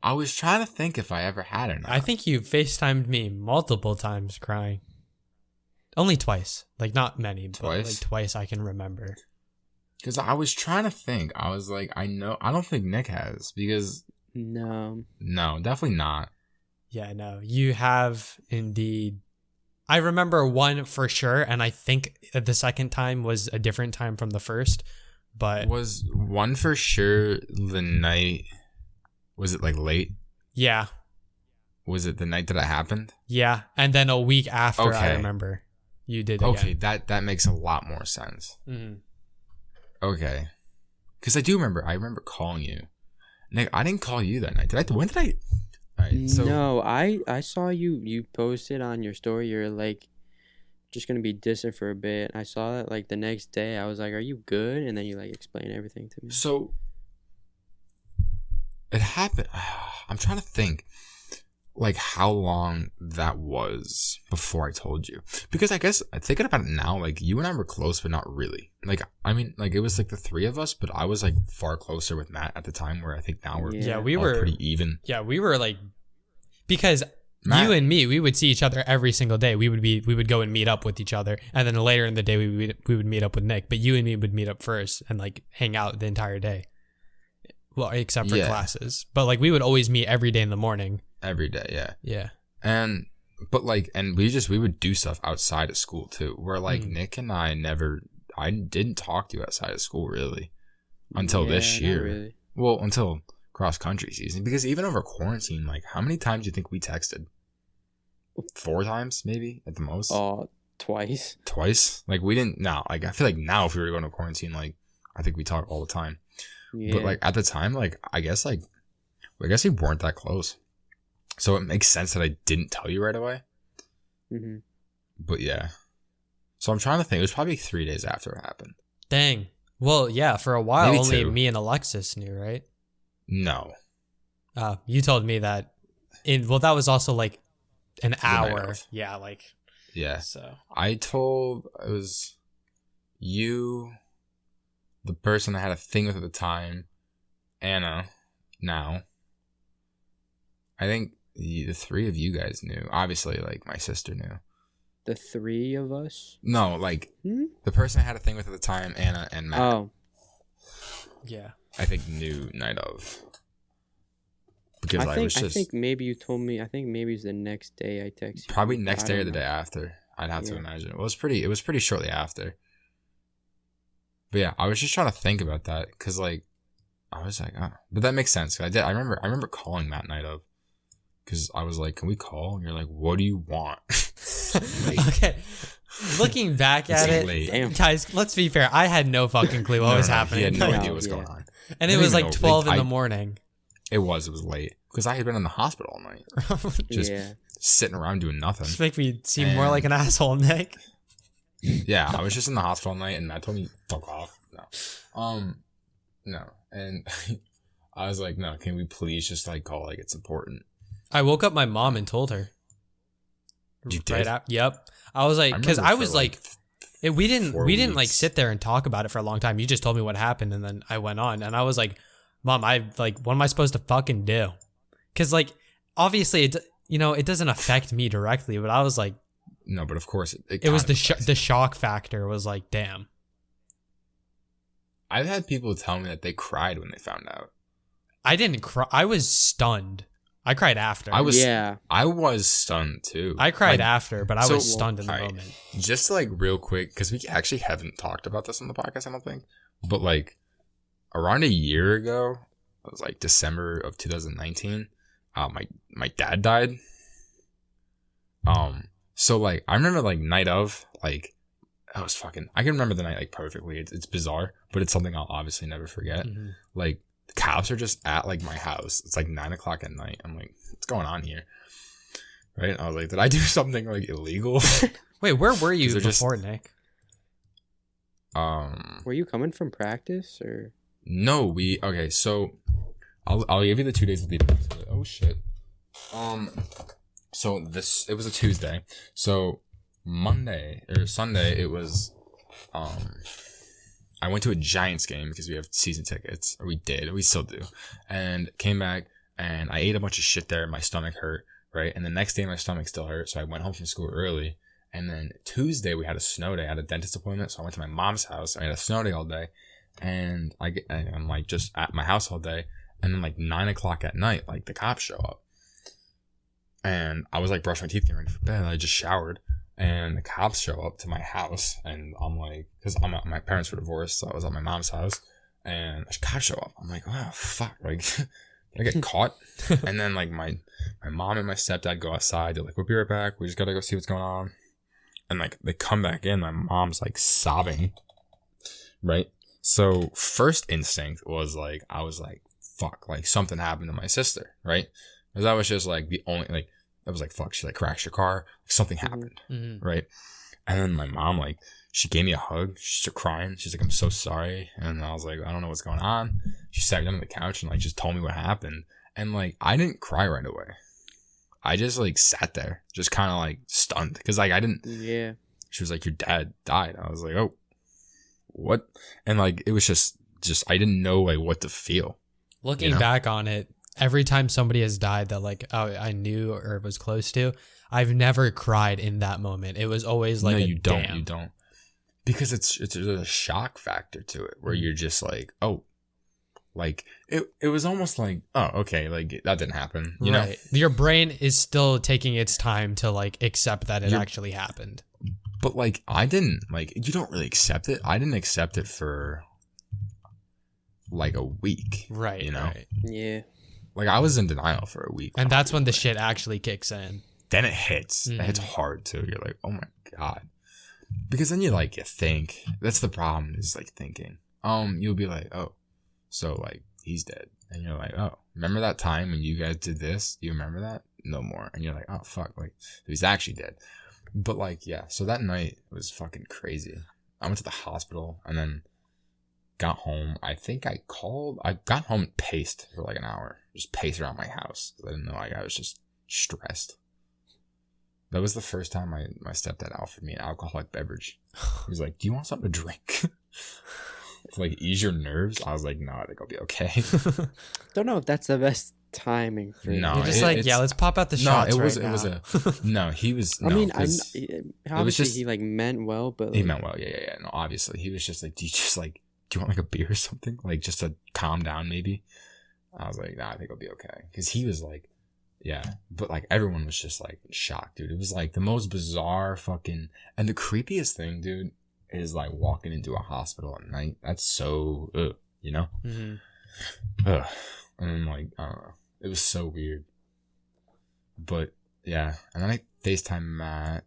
I was trying to think if I ever had or not. I think you FaceTimed me multiple times crying. Only twice. Like not many, but Twice? like twice I can remember. Because I was trying to think. I was like, I don't think Nick has. Because, No. no, definitely not. Yeah, no. You have indeed. I remember one for sure, and I think the second time was a different time from the first. But Was one for sure the night... Was it like late? yeah. Was it the night that it happened? Yeah. And then a week after, I Okay. remember you did again. Okay, that makes a lot more sense. Mm-hmm. Okay. Because I remember calling you. Nick, I didn't call you that night. When did I? Alright, so No, I saw you posted on your story. You're like just gonna be distant for a bit. I saw that like the next day. I was like, "Are you good?" And then you like explain everything to me. So it happened. I'm trying to think, like how long that was before I told you. Because I guess thinking about it now, like you and I were close, but not really. Like I mean, like it was like the three of us, but I was like far closer with Matt at the time. Where I think now we're Yeah, Yeah, we all were pretty even. Yeah, we were like, because Matt- you and me, we would see each other every single day. We would go and meet up with each other, and then later in the day we would meet up with Nick. But you and me would meet up first and like hang out the entire day. Well, except for Yeah. classes, but like we would always meet every day in the morning. Every day, yeah. Yeah. But like, and we would do stuff outside of school too. Where like Nick and I didn't talk to you outside of school really until this Yeah, not year. really. Well, until cross country season. Because even over quarantine, like how many times do you think we texted? 4 times maybe at the most. Oh, twice. Twice. Like we didn't. No, like I feel like now if we were going to quarantine, like I think we talk all the time. Yeah. But like at the time, like I guess we weren't that close. So it makes sense that I didn't tell you right away. Mm-hmm. But yeah. So I'm trying to think. It was probably 3 days after it happened. Dang. Well, yeah. For a while, Maybe only 2. me and Alexis knew, right? No. You told me that. That was also like an night hour. of. Yeah, like Yeah. so. It was you, the person I had a thing with at the time, Anna, now. I think the 3 of you guys knew. Obviously, like, my sister knew. The 3 of us. No, like, Hmm? the person I had a thing with at the time, Anna and Matt, Oh, Yeah. I think knew night of. Because I was just... think maybe you told me. I think maybe it's the next day I texted you. Probably but next I day or don't the know. day after. I'd have to Yeah. imagine. It was pretty shortly after. But yeah, I was just trying to think about that because like I was like, oh. But that makes sense. I remember calling Matt night of because I was like, can we call? And you're like, what do you want? Okay. Looking back at It's it, late. Damn. guys, let's be fair. I had no fucking clue what No, was no, happening. He had no No, idea what was yeah. going on. And I it didn't was even like know. 12 in I- the morning. It was late because I had been in the hospital all night, just Yeah. sitting around doing nothing. Just make me seem more And- like an asshole, Nick. Yeah, I was just in the hospital all night, and Matt told me fuck off. No, and I was like, no, can we please just like call like it's important? I woke up my mom and told her. You did? Yep. I was like, because remember I for, was like, we didn't 4 like weeks. sit there and talk about it for a long time. You just told me what happened, and then I went on, and I was like, Mom, what am I supposed to fucking do? because like obviously it doesn't affect me directly, but I was like, no, but of course it was the shock factor was like, damn. I've had people tell me that they cried when they found out. I didn't cry. I was stunned. I cried after. I was stunned too. I cried after, but I was stunned in the moment. Just like real quick, because we actually haven't talked about this on the podcast, I don't think. But like around a year ago, it was like December of 2019. My dad died. So like I remember like night of like I can remember the night like perfectly. It's bizarre, but it's something I'll obviously never forget. Mm-hmm. Like the cops are just at like my house. It's like 9:00 at night. I'm like, what's going on here? Right? I was like, did I do something like illegal? Wait, where were you before, Nick? Were you coming from practice or? No, okay. So I'll give you the 2 days leading up to it. Oh shit. So it was a Tuesday. So Monday or Sunday it was I went to a Giants game because we have season tickets, or we still do, and came back and I ate a bunch of shit there. My stomach hurt, right? And the next day my stomach still hurt, so I went home from school early. And then Tuesday we had a snow day. I had a dentist appointment, so I went to my mom's house. I had a snow day all day, and I'm like just at my house all day. And then like 9:00 at night, like the cops show up, and I was like brushing my teeth, getting ready for bed. I just showered. And the cops show up to my house, and I'm like, because my parents were divorced, so I was at my mom's house, and the cops show up. I'm like, oh fuck, like, did I get caught? And then like my mom and my stepdad go outside. They're like, we'll be right back. We just gotta go see what's going on. And like they come back in. My mom's like sobbing, right? So first instinct was like, I was like, fuck, like something happened to my sister, right? Because that was just like the only like. I was like, fuck, she like crashed her car. Like, something happened, right? And then my mom, like, she gave me a hug. She started crying. She's like, I'm so sorry. And I was like, I don't know what's going on. She sat me down on the couch and like just told me what happened. And like, I didn't cry right away. I just like sat there, just kind of like stunned. Cause like I didn't. Yeah. She was like, your dad died. I was like, oh, what? And like, it was just I didn't know like what to feel. Looking back on it, every time somebody has died that like I knew or was close to, I've never cried in that moment. It was always like, no, you don't, because it's a shock factor to it where you're just like, oh, like it was almost like, oh, okay, like that didn't happen, you know? Your brain is still taking its time to like accept that it actually happened. But like I didn't, like, you don't really accept it. I didn't accept it for like a week, right? You know? Right. Yeah. Like I was in denial for a week. And that's when the shit actually kicks in. Then it hits. It hits hard too. You're like, oh my God. Because then you think. That's the problem, is like thinking. You'll be like, oh, so like he's dead. And you're like, oh, remember that time when you guys did this? Do you remember that? No more. And you're like, oh fuck, like he's actually dead. But like, yeah, so that night was fucking crazy. I went to the hospital and then got home. I think I got home and paced for like an hour. Just paced around my house. I didn't know, like, I was just stressed. That was the first time my stepdad offered me an alcoholic beverage. He was like, do you want something to drink? To like ease your nerves? I was like, no, I think I'll be okay. Don't know if that's the best timing for no. You're just let's pop out the shots. No, he was. I no, mean, obviously he like meant well, but like, he meant well. Yeah. No, obviously he was just like, do you want like a beer or something? Like just to calm down maybe? I was like, nah, I think I'll be okay. Because he was like, yeah. But like everyone was just like shocked, dude. It was like the most bizarre fucking. And the creepiest thing, dude, is like walking into a hospital at night. That's so, you know? And then like, I don't know. It was so weird. But yeah. And then I FaceTime Matt.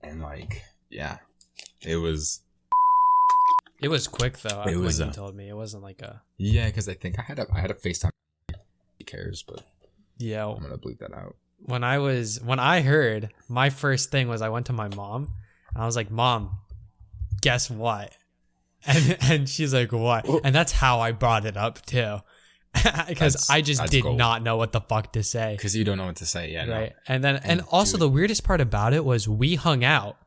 And like, yeah. It was quick though. It was, when you told me it wasn't like a. Yeah, because I think I had a FaceTime. He cares, but yeah, I'm gonna bleep that out. When I heard, my first thing was I went to my mom and I was like, Mom, guess what? And she's like, what? And that's how I brought it up too, because I just did not know what the fuck to say. Because you don't know what to say, yeah. Right, no. and also the weirdest part about it was we hung out,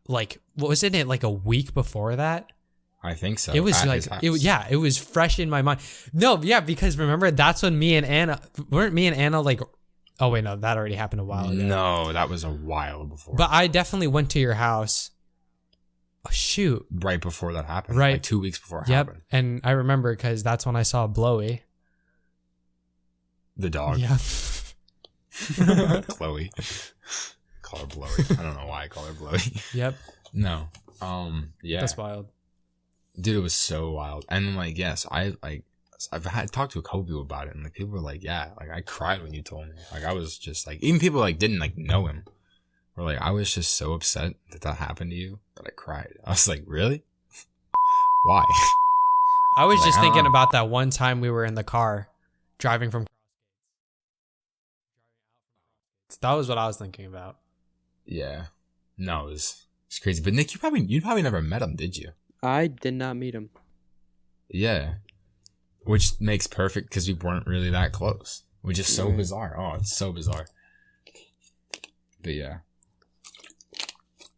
like, what was it like a week before that? I think so. It was at like his house. it was fresh in my mind. No, yeah, because remember that's when me and Anna like. Oh wait, no, that already happened a while ago. No, that was a while before. But I definitely went to your house. Oh, shoot. Right before that happened. Right. Like 2 weeks before it Yep. happened. And I remember because that's when I saw Blowy. The dog. Yeah. Chloe. Call her Blowy. I don't know why I call her Blowy. Yep. No. Yeah. That's wild. Dude, it was so wild. And like, yes, I've had talked to a couple people about it, and like people were like, yeah, like I cried when you told me. Like I was just like, even people like didn't like know him. Or like I was just so upset that happened to you that I cried. I was like, really? Why? I was Like, just I don't thinking know. about that one time we were in the car driving from. That was what I was thinking about. Yeah. No, it's crazy. But Nick, you probably never met him, did you? I did not meet him. Yeah. Which makes perfect because we weren't really that close. Which is so bizarre. Oh, it's so bizarre. But yeah.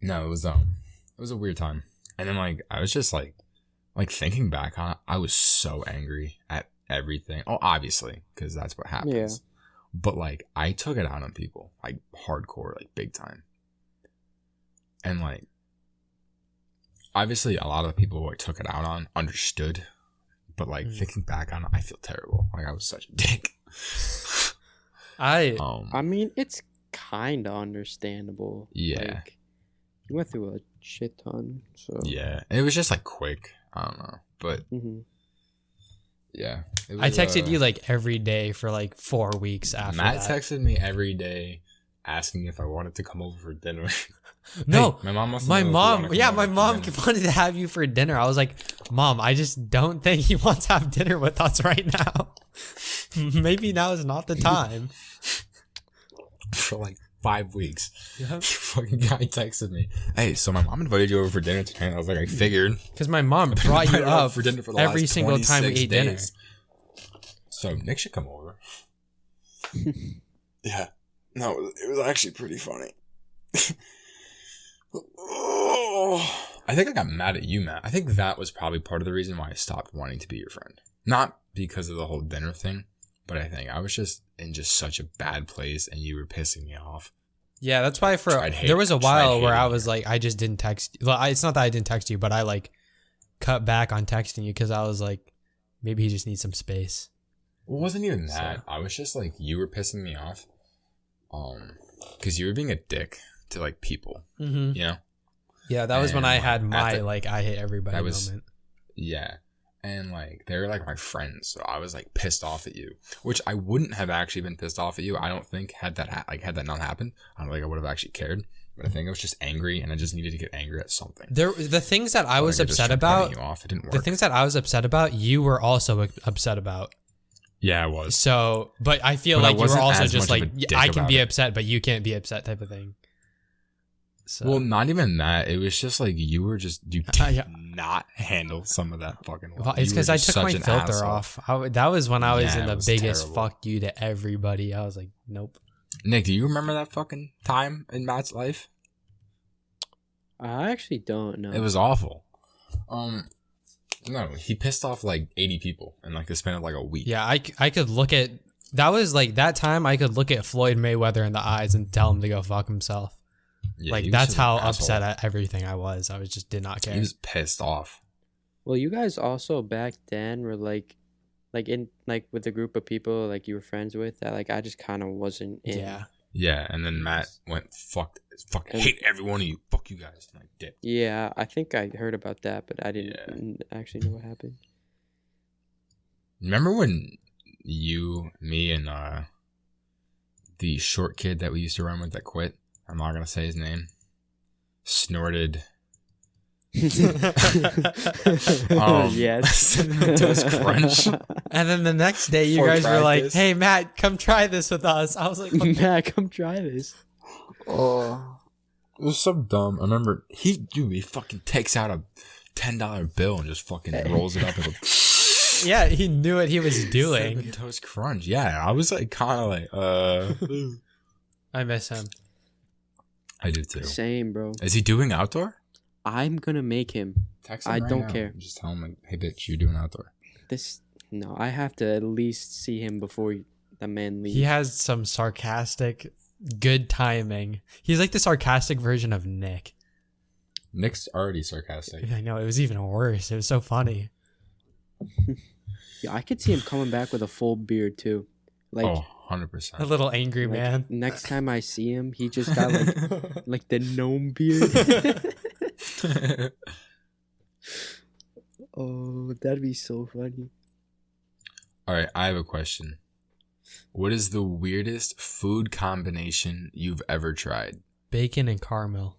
No, it was a weird time. And then like I was just like thinking back on it, I was so angry at everything. Oh, obviously, because that's what happens. Yeah. But like I took it out on people, like hardcore, like big time. And like obviously a lot of the people who I took it out on understood. But like thinking back on it, I feel terrible. Like I was such a dick. I mean, it's kind of understandable. Yeah. Like, you went through a shit ton, so. Yeah. It was just like quick. I don't know. But yeah. It was, I texted you like every day for like 4 weeks after Matt that. texted me every day asking if I wanted to come over for dinner. No, Hey, my mom wants to my know if you mom. wanna come Yeah, over my for mom dinner. wanted to have you for dinner. I was like, Mom, I just don't think he wants to have dinner with us right now. Maybe now is not the time. For like 5 weeks. Yep. Fucking guy texted me, hey, so my mom invited you over for dinner tonight. I was like, I figured. Because my mom brought you Invited her up for dinner for the every last single time we 26 ate dinner. days. So Nick should come over. Yeah. No, it was actually pretty funny. I think I got mad at you, Matt. I think that was probably part of the reason why I stopped wanting to be your friend. Not because of the whole dinner thing, but I think I was just in just such a bad place and you were pissing me off. Yeah, that's why there was a while where I was like, I just didn't text. Well, it's not that I didn't text you, but I like cut back on texting you because I was like, maybe he just needs some space. It wasn't even that. So. I was just like, you were pissing me off. Because you were being a dick to like people, Mm-hmm. you know? Yeah, that was when And, I like, had my at the- like I hate everybody that was- moment. Yeah. And like, they were like my friends. So I was like pissed off at you, which I wouldn't have actually been pissed off at you. I don't think had that not happened, I don't think I would have actually cared. But I think I was just angry and I just needed to get angry at something. The things that I Like, was just upset kept cutting about, you off. It didn't work. the things that I was upset about, you were also upset about. Yeah, I was. So, but I feel But I like you were wasn't also as just much like, of a dick I can about be it. upset, but you can't be upset type of thing. So, Well, not even that. It was just like you did Yeah. not handle some of that fucking. well, You it's were because I just took such my an filter asshole. off. That was when I was Yeah, in it the was biggest terrible. fuck you to everybody. I was like, nope. Nick, do you remember that fucking time in Matt's life? I actually don't know. It was awful. No, he pissed off like 80 people in like the span of like a week. Yeah, I could look at that was like that time I could look at Floyd Mayweather in the eyes and tell him to go fuck himself. Yeah, Like he was that's just an how asshole. upset at everything I was. I was just did not care. He was pissed off. Well, you guys also back then were like in like with a group of people like you were friends with that like I just kind of wasn't in. Yeah. Yeah, and then Matt went fucking And- hate every one of you. Fuck you guys. And I did. Yeah, I think I heard about that, but I didn't actually know what happened. Remember when you, me, and the short kid that we used to run with that quit? I'm not gonna say his name. Snorted. Yes. Toast Crunch. And then the next day you For guys were like, practice. "Hey Matt, come try this with us." I was like, what? Matt, come try this. Oh, it was so dumb. I remember he fucking takes out a $10 bill and just fucking rolls it up and goes, "Yeah, he knew what he was doing." Cinnamon Toast Crunch. Yeah, I was like kind of like I miss him. I do too. Same, bro. Is he doing outdoor? I'm gonna make him. Text him I right don't now. care. Just tell him, like, hey, bitch, you're doing outdoor. No, I have to at least see him before the man leaves. He has some sarcastic, good timing. He's like the sarcastic version of Nick. Nick's already sarcastic. I know, it was even worse. It was so funny. Yeah, I could see him coming back with a full beard too. Like, Oh, A 100%. little angry like, man. next time I see him, he just got like the gnome beard. Oh, that'd be so funny. All right, I have a question. What is the weirdest food combination you've ever tried? Bacon and caramel.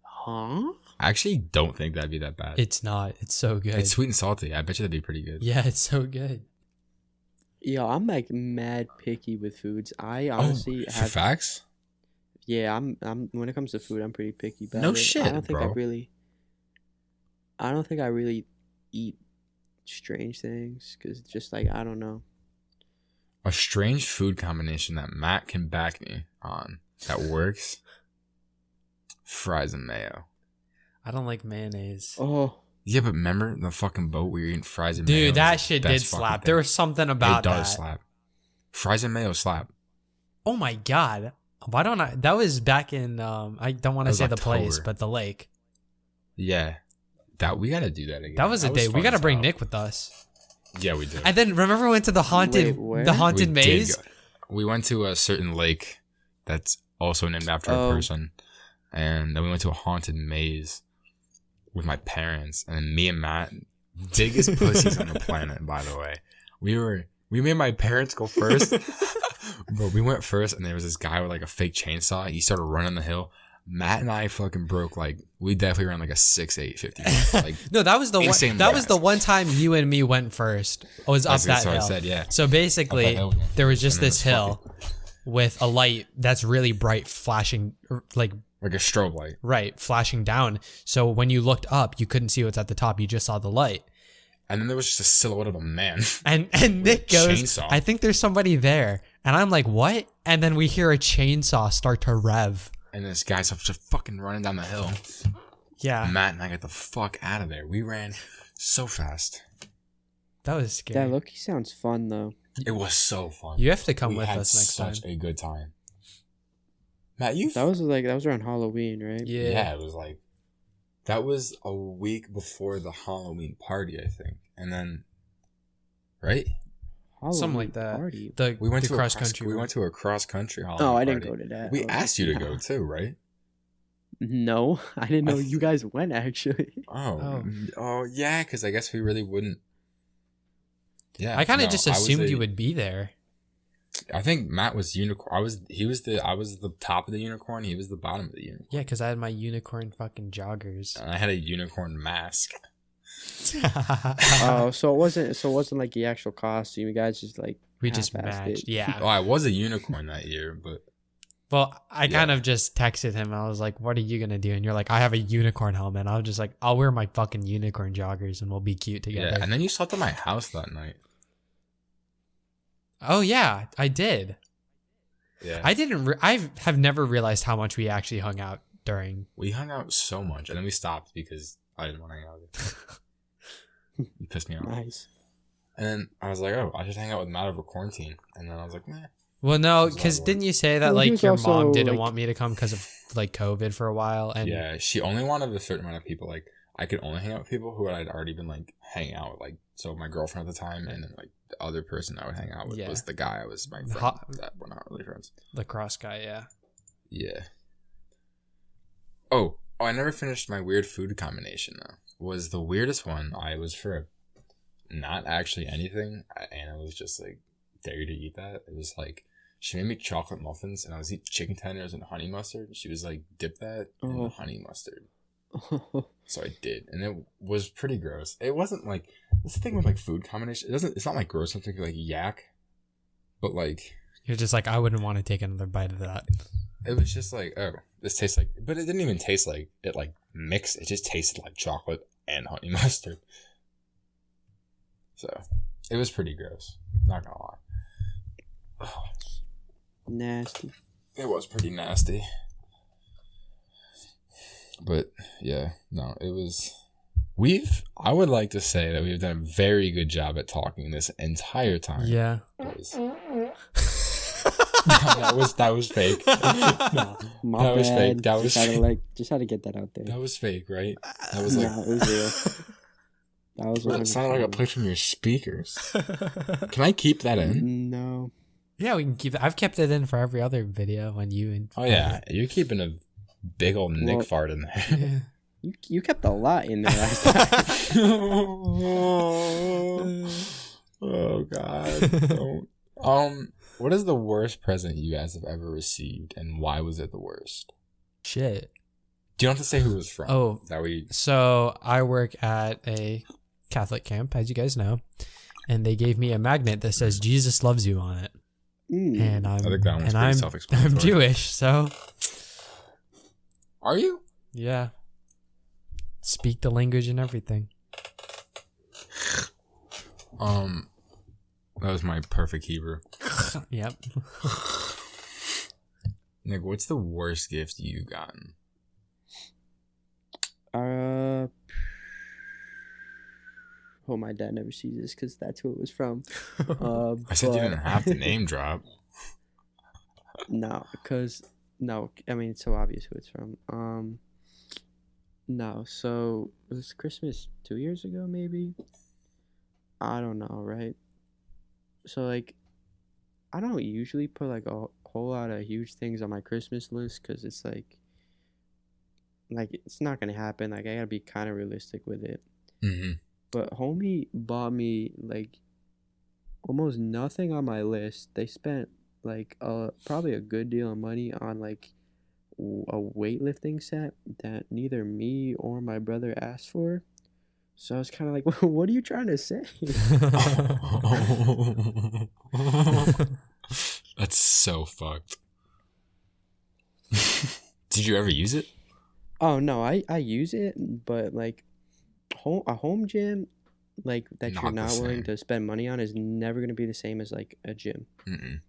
Huh? I actually don't think that'd be that bad. It's not. It's so good. It's sweet and salty. I bet you that'd be pretty good. Yeah, it's so good. Yeah, I'm like mad picky with foods. I honestly for have. facts? Yeah, I'm. When it comes to food, I'm pretty picky about No it. shit, I don't think bro. I don't think I really eat strange things because just like I don't know. A strange food combination that Matt can back me on that works. Fries and mayo. I don't like mayonnaise. Oh, Yeah, but remember the fucking boat we were eating fries and mayo? Dude, It was that the shit best did fucking slap. thing. There was something about It does that. slap. Fries and mayo slap. Oh my god. Why don't I? That was back in, I don't want That to was say the place, October. but the lake. Yeah. We gotta do that again. That was a day. We fun got to as bring hell. Nick with us. Yeah, we did. And then remember we went to the haunted, Wait, where? the haunted We maze? did go. We went to a certain lake that's also named after Oh. a person. And then we went to a haunted maze with my parents. And then me and Matt, biggest pussies on the planet, by the way. We made my parents go first. But we went first, and there was this guy with like a fake chainsaw. He started running the hill. Matt and I fucking broke we definitely ran like a 6'8", 50. Like, No, that was the one. Insane That was the fast. one time you and me went first. I was up that so hill. I said, yeah. So basically, Up that hill. there was just And then this it's hill with a light that's really bright, flashing, like Like a strobe light. right, flashing down. So when you looked up, you couldn't see what's at the top. You just saw the light. And then there was just a silhouette of a man. And Nick goes, chainsaw. I think there's somebody there. And I'm like, what? And then we hear a chainsaw start to rev. And this guy's just fucking running down the hill. Yeah, Matt and I got the fuck out of there. We ran so fast. that was scary. that Loki sounds fun though. It was so fun. You have to come we with had us next time. such a good time. Matt, you... That was around Halloween, right? Yeah, it was like... That was a week before the Halloween party, I think. And then... Right? Halloween Something like that. Party. We went the to cross a country. We went to a cross-country Halloween Oh, I party. didn't go to that. We I was asked like, you to nah. go too, right? No, I didn't know I you guys went actually. Oh, yeah, because I guess we really wouldn't... Yeah, I kind of no, just I was assumed a- you would be there. I think Matt was unicorn. I was the top of the unicorn. He was the bottom of the unicorn. Yeah, because I had my unicorn fucking joggers. And I had a unicorn mask. Oh, so it wasn't like the actual costume. You guys just like We just half-assed matched. it. Yeah. Oh, I was a unicorn that year, but Well, I Yeah. kind of just texted him. I was like, what are you going to do? And you're like, I have a unicorn helmet. I was just like, I'll wear my fucking unicorn joggers and we'll be cute together. yeah. And then you slept at my house that night. Oh, yeah, I did. Yeah, I have never realized how much we actually hung out during. we hung out so much, and then we stopped because I didn't want to hang out with you. You pissed me off. Nice. And then I was like, oh, I should hang out with Matt over quarantine. And then I was like, nah. Well, no, It was because all didn't you say that Well, he like was your also, mom didn't like- want me to come because of like COVID for a while? And Yeah, she only wanted a certain amount of people. Like, I could only hang out with people who I'd already been like hanging out with. Like, so my girlfriend at the time, and then like the other person I would hang out with Yeah. was the guy I was my friend Hot- that we're not really friends. the cross guy, yeah. Yeah. Oh, I never finished my weird food combination though. Was the weirdest one. I was for not actually anything, and it was just like, dare you to eat that? It was like, she made me chocolate muffins, and I was eating chicken tenders and honey mustard. She was like, dip that in the Oh. honey mustard. So I did, and it was pretty gross. It wasn't like, that's the thing with like food combination. It's not like gross something like yak, but like, You're just like, I wouldn't want to take another bite of that. it was just like, oh, this tastes like, but it didn't even taste like it like mixed. It just tasted like chocolate and honey mustard. So it was pretty gross. Not gonna lie. Oh, Nasty. it was pretty nasty. But yeah, no, it was. I would like to say that we've done a very good job at talking this entire time. Yeah. That was fake. No, My that was bad. fake. That was just had to get that out there. that was fake, right? That was like Nah, it was real. That was that sounded like a 100% play from your speakers. Can I keep that in? No. Yeah, we can keep it. I've kept it in for every other video when you and Oh yeah, you're keeping a big old Nick Well- fart in there. yeah. You kept a lot in there last time. Oh God. Don't. What is the worst present you guys have ever received, and why was it the worst? Shit. Do you don't have to say who it was from? Oh. Is that we? So I work at a Catholic camp, as you guys know, and they gave me a magnet that says Jesus loves you on it. And I think that one's pretty I'm self-explanatory. Jewish, so Are you? yeah. Speak the language and everything. That was my perfect Hebrew. Yep. Nick, what's the worst gift you've gotten? Hope my dad never sees this because that's who it was from. I said you didn't have to name drop. No, because I mean it's so obvious who it's from. No, so it was Christmas 2 years ago, maybe. I don't know, right? So like, I don't usually put like a whole lot of huge things on my Christmas list because it's like it's not gonna happen. Like I gotta be kind of realistic with it. Mm-hmm. But homie bought me like almost nothing on my list. They spent like probably a good deal of money on like a weightlifting set that neither me or my brother asked for. So I was kind of like, what are you trying to say? That's so fucked. Did you ever use it? Oh no, I use it, but like a home gym like that Not you're the not willing same. to spend money on is never gonna be the same as like a gym. Mm-mm.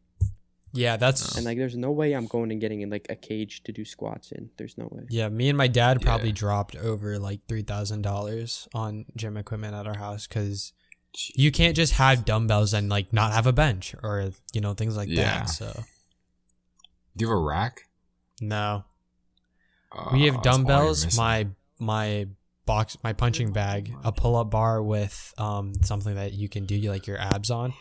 Yeah, that's And like there's no way I'm going and getting in like a cage to do squats in. There's no way. yeah. Me and my dad probably Yeah. dropped over like $3,000 on gym equipment at our house because you can't just have dumbbells and like not have a bench or things like Yeah. that. So Do you have a rack? no, we have That's all you're dumbbells. missing. My punching bag, a pull-up bar with something that you can do like your abs on,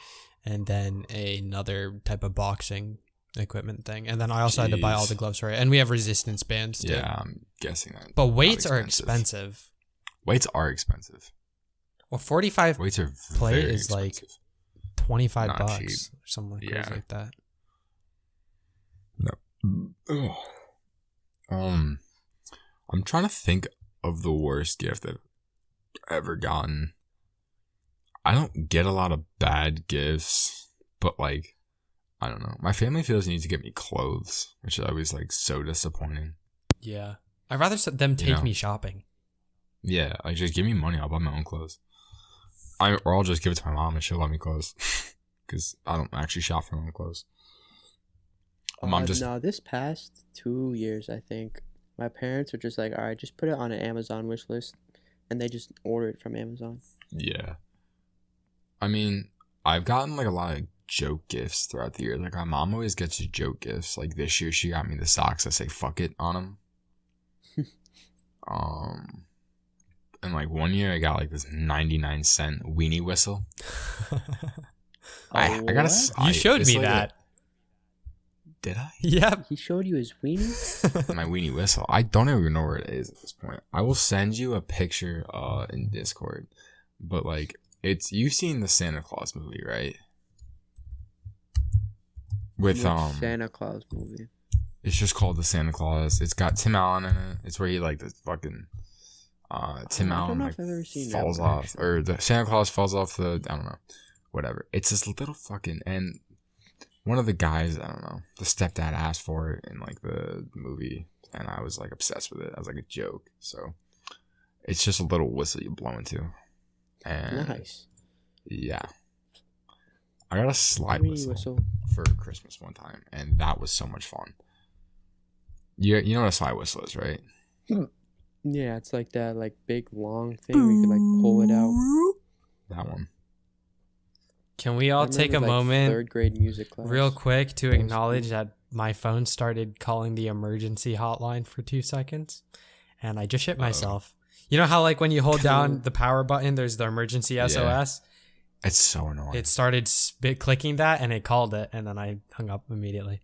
and then another type of boxing equipment thing. And then I also had to buy all Jeez. the gloves for it, and we have resistance bands too. Yeah, I'm guessing that. But not weights are expensive. Weights are expensive. Well, 45 Weights are plate very is like expensive. 25 Not bucks cheap. or something like, Yeah. crazy like that. Ugh. I'm trying to think of the worst gift I've ever gotten. I don't get a lot of bad gifts, but like, I don't know. My family feels they need to get me clothes, which is always like so disappointing. Yeah. I'd rather them take know. me shopping. Yeah, like just give me money. I'll buy my own clothes. Or I'll just give it to my mom and she'll buy me clothes. Because I don't actually shop for my own clothes. Mom just No, this past 2 years, I think my parents were just like, all right, just put it on an Amazon wish list, and they just order it from Amazon. Yeah. I mean, I've gotten like a lot of joke gifts throughout the year. Like my mom always gets you joke gifts. Like this year she got me the socks that say fuck it on them. And like one year I got like this 99-cent weenie whistle. I got What? a You showed it's me like that. Did I? Yep. He showed you his weenie? My weenie whistle. I don't even know where it is at this point. I will send you a picture in Discord. But like you've seen the Santa Claus movie, right? With Which Santa Claus movie? it's just called the Santa Claus. It's got Tim Allen in it. It's where he like the fucking Tim I don't Allen know like if I've ever seen that falls one, off actually. or the Santa Claus falls off the I don't know. Whatever. It's this little fucking and one of the guys, I don't know, the stepdad asked for it in like the movie and I was like obsessed with it. I was like a joke. So it's just a little whistle you blow into. And Nice. yeah. I got a slide Weenie whistle for Christmas one time and that was so much fun. You know what a slide whistle is, right? Yeah, it's like that like big long thing where you could like pull it out. That one. Can we I all take a remember, like, moment third grade music class. real quick to That was acknowledge cool. that my phone started calling the emergency hotline for 2 seconds, and I just shit myself. You know how like when you hold down the power button, there's the emergency SOS? It's so annoying. It started clicking that, and it called it, and then I hung up immediately.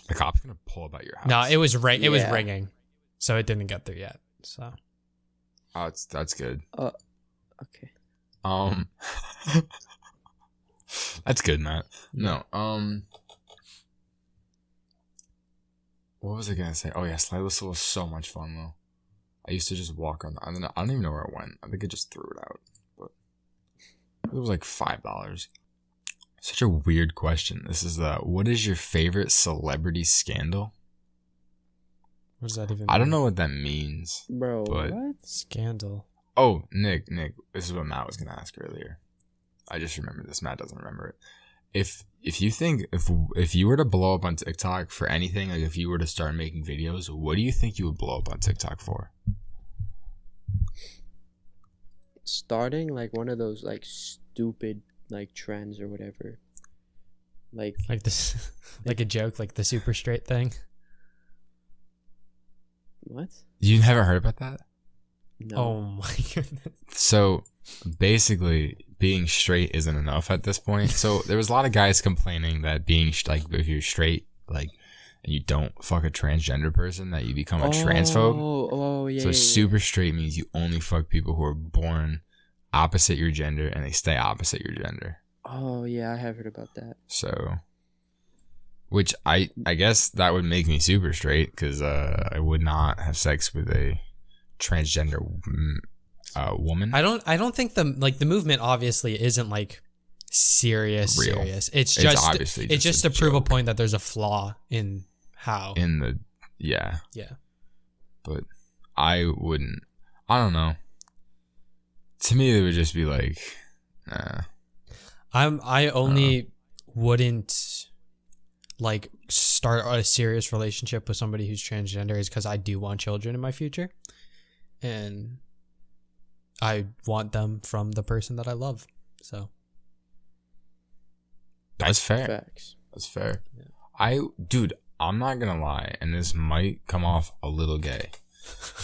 The cop's gonna pull up at your house. No, it was it was Yeah. ringing, so it didn't get through yet. So Oh, that's good. Okay. That's good, Matt. No, what was I gonna say? Oh yeah, slide whistle was so much fun though. I used to just walk on. I don't even know where it went. I think I just threw it out, but it was like $5. Such a weird question. This is what is your favorite celebrity scandal? what does that even? I don't mean? know what that means. Bro, But- what? Scandal. Oh, Nick, this is what Matt was gonna ask earlier. I just remembered this. Matt doesn't remember it. If you think if you were to blow up on TikTok for anything, like if you were to start making videos, what do you think you would blow up on TikTok for? Starting like one of those like stupid like trends or whatever. Like Like this, like a joke, like the super straight thing. what? You never heard about that? No. Oh my goodness. So basically, being straight isn't enough at this point. So there was a lot of guys complaining that being like if you're straight, like, and you don't fuck a transgender person, that you become a transphobe. Oh yeah. So yeah, super straight means you only fuck people who are born opposite your gender and they stay opposite your gender. Oh yeah, I have heard about that. So, which I guess that would make me super straight because I would not have sex with a transgender woman. I don't think the movement obviously isn't like serious. Real. It's just obviously it's just a to prove a joke. point that there's a flaw in how. In the yeah, but I don't know. To me, it would just be like, I only wouldn't like start a serious relationship with somebody who's transgender is because I do want children in my future, and I want them from the person that I love. So that's fair. Facts. That's fair. Yeah. Dude, I'm not gonna lie, and this might come off a little gay,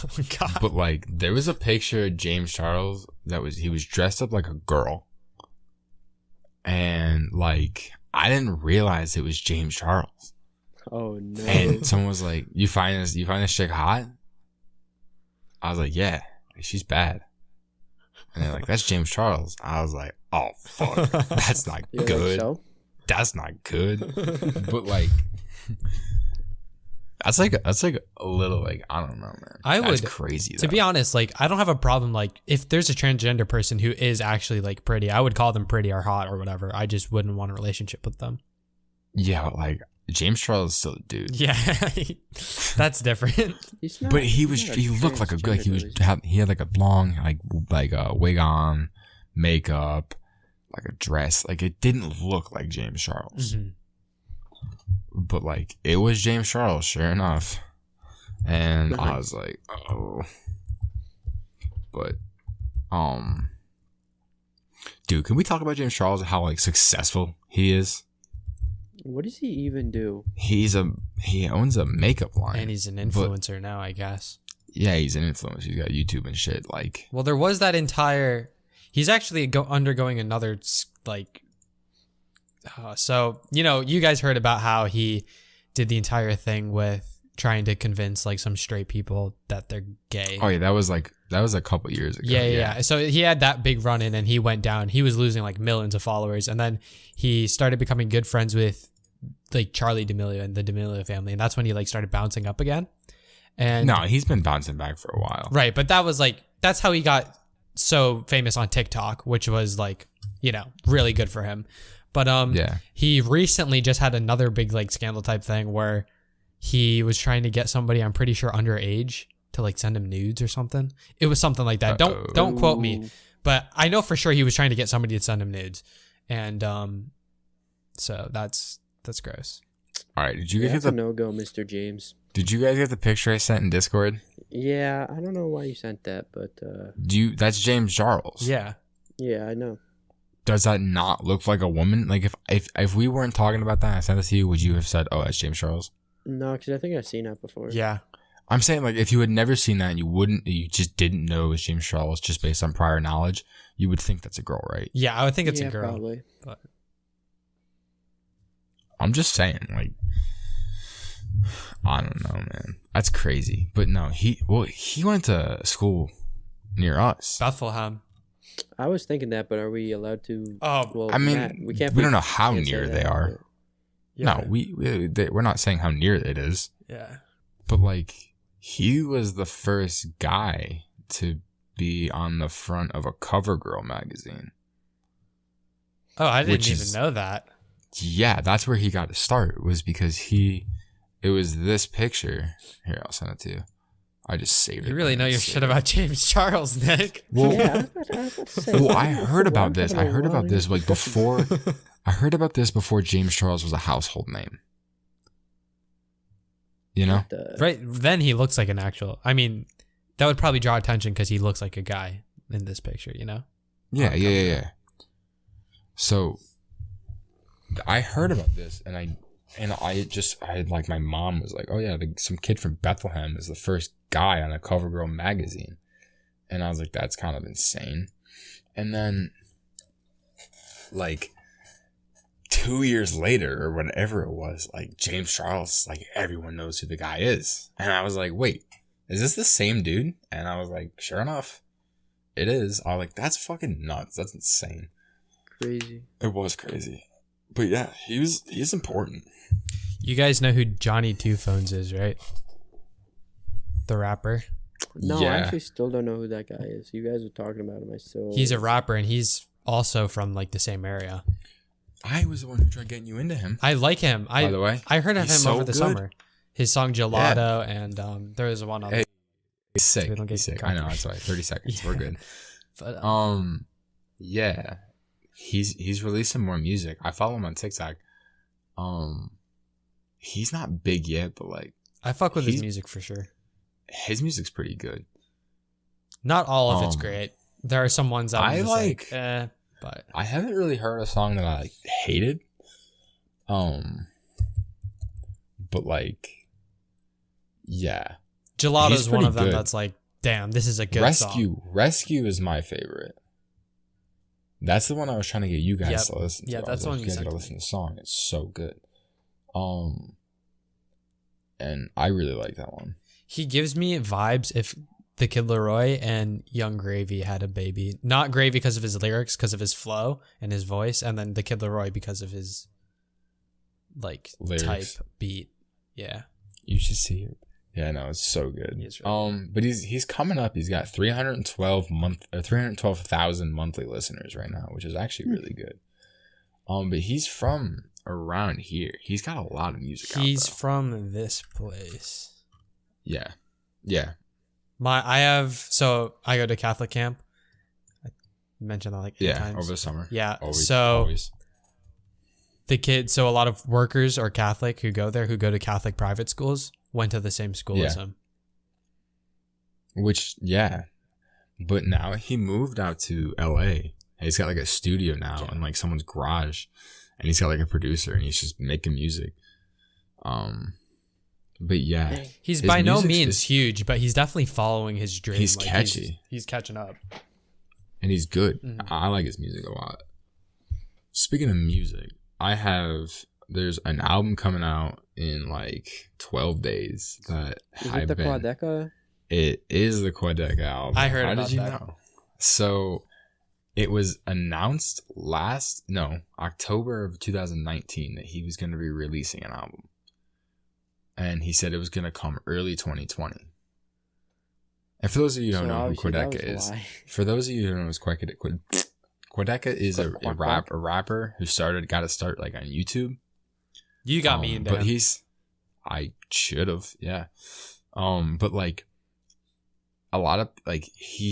oh God. but like there was a picture of James Charles he was dressed up like a girl, and like I didn't realize it was James Charles, Oh no. and someone was like, "You find this chick hot?" I was like, "Yeah, she's bad," and they're like, "That's James Charles." I was like, "Oh fuck, that's not You're good. Like, so? That's not good." But like that's like a little like I don't know, man. I That's would- crazy To be honest, like I don't have a problem. Like if there's a transgender person who is actually like pretty, I would call them pretty or hot or whatever. I just wouldn't want a relationship with them. Yeah, but like James Charles is still a dude. Yeah, that's different. He's not, But he he's not looked like a good. transgender, He had like a long like a wig on, makeup, like a dress. Like it didn't look like James Charles. Mhm. But like it was James Charles, sure enough. And I Nice. was like, oh. But dude, can we talk about James Charles and how like successful he is? What does he even do? He owns a makeup line. And he's an influencer now, I guess. Yeah, he's an influencer. He's got YouTube and shit. Like, Well, there was that entire. He's actually undergoing another like. So you guys heard about how he did the entire thing with trying to convince like some straight people that they're gay. oh yeah, that was a couple years ago. Yeah. So he had that big run in and he went down. He was losing like millions of followers. And then he started becoming good friends with like Charlie D'Amelio and the D'Amelio family. And that's when he like started bouncing up again. And No, he's been bouncing back for a while. right. But that was like, that's how he got so famous on TikTok, which was like, really good for him. But Yeah. he recently just had another big like scandal type thing where he was trying to get somebody, I'm pretty sure underage, to like send him nudes or something. It was something like that. Uh-oh. Don't quote me, Ooh. but I know for sure he was trying to get somebody to send him nudes, and so that's gross. All right, did you Yeah, guys that's get a the no-go, Mr. James. picture I sent in Discord? Yeah, I don't know why you sent that, but That's James Charles. Yeah. yeah, I know. Does that not look like a woman? Like if we weren't talking about that, and I sent this to you, would you have said, "Oh, that's James Charles"? No, because I think I've seen that before. Yeah. I'm saying, like, if you had never seen that and you just didn't know it was James Charles just based on prior knowledge, you would think that's a girl, right? Yeah, I would think it's a Yeah, girl. probably. But I'm just saying, like, I don't know, man. That's crazy. But no, he went to school near us. Bethlehem. I was thinking that, but are we allowed to? Oh, Well, I mean, Matt, we can't. we don't know how can't say near that, they are. but- yeah. No, we're not saying how near it is. Yeah. But, like, he was the first guy to be on the front of a CoverGirl magazine. Oh, I didn't Which even is- know that. Yeah, that's where he got to start, was because it was this picture. Here, I'll send it to you. I just saved it. You really know your shit about James Charles, Nick. Well, Yeah, I was about to say, well, I heard I'm about this. I having a heard lot about of- this like before. I heard about this before James Charles was a household name. You know? Right then, he looks like an actual. I mean, that would probably draw attention because he looks like a guy in this picture. You know? Yeah. So I heard about this, and I had like, my mom was like, "Oh yeah, some kid from Bethlehem is the first guy on a CoverGirl magazine," and I was like, "That's kind of insane." And then, like, 2 years later or whatever it was, like, James Charles, like, everyone knows who the guy is, and I was like, "Wait, is this the same dude?" And I was like, "Sure enough, it is." I was like, "That's fucking nuts. That's insane." Crazy. It was crazy. But yeah, he's important. You guys know who Johnny Two Phones is, right? The rapper. No, Yeah. I actually still don't know who that guy is. You guys are talking about him. I still. He's a rapper, and he's also from like the same area. I was the one who tried getting you into him. I like him. By the way, I heard of him he's so over the good. summer. His song Gelato, and there was one other. Hey, he's sick. We don't get He's sick. I know. copyright. That's right. 30 seconds. Yeah. We're good. But, Yeah. He's releasing more music. I follow him on TikTok. He's not big yet, but like, I fuck with his he's- music for sure. his music's pretty good. Not all of it's Um, great. There are some ones I'm I just like- but I haven't really heard a song that I like, hated. But like, yeah. Gelato's he's one pretty of them good. that's like, damn, this is a good song. Rescue is my favorite. That's the one I was trying to get you guys Yep. to listen to. Yeah, I that's was the like, one you you guys sent gotta to listen me. to the song. It's so good. And I really like that one. He gives me vibes if the Kid Leroy and Young Gravy had a baby. Not Gravy because of his lyrics, because of his flow and his voice, and then the Kid Leroy because of his like Lyrics. type beat. Yeah. You should see it. Yeah, no, it's so good. He is really But he's coming up. He's got 312,000 monthly listeners right now, which is actually really good. But he's from around here. He's got a lot of music out. He's though. from this place. Yeah. I go to Catholic camp. I mentioned that like 8 Yeah, times. over the summer. Yeah. Always. A lot of workers are Catholic who go there, who go to Catholic private schools, went to the same school as Yeah. him. Which, yeah. But now he moved out to LA. He's got like a studio now in like someone's garage. And he's got like a producer and he's just making music. But yeah. Dang. He's his by no music's means just- huge, but he's definitely following his dream. He's Like, catchy. He's catching up. And he's good. Mhm. I like his music a lot. Speaking of music, there's an album coming out in like 12 days that Is it the Quadeca? It is the Quadeca album. I heard How about did you that. know? So it was announced October of 2019 that he was going to be releasing an album. And he said it was going to come early 2020. And for those of you who don't know who obviously that Quadeca was a is, lie. for those of you who don't know who Quadeca is a rapper who got to start like on YouTube. You got me into but him. I should have, yeah. But like a lot of like he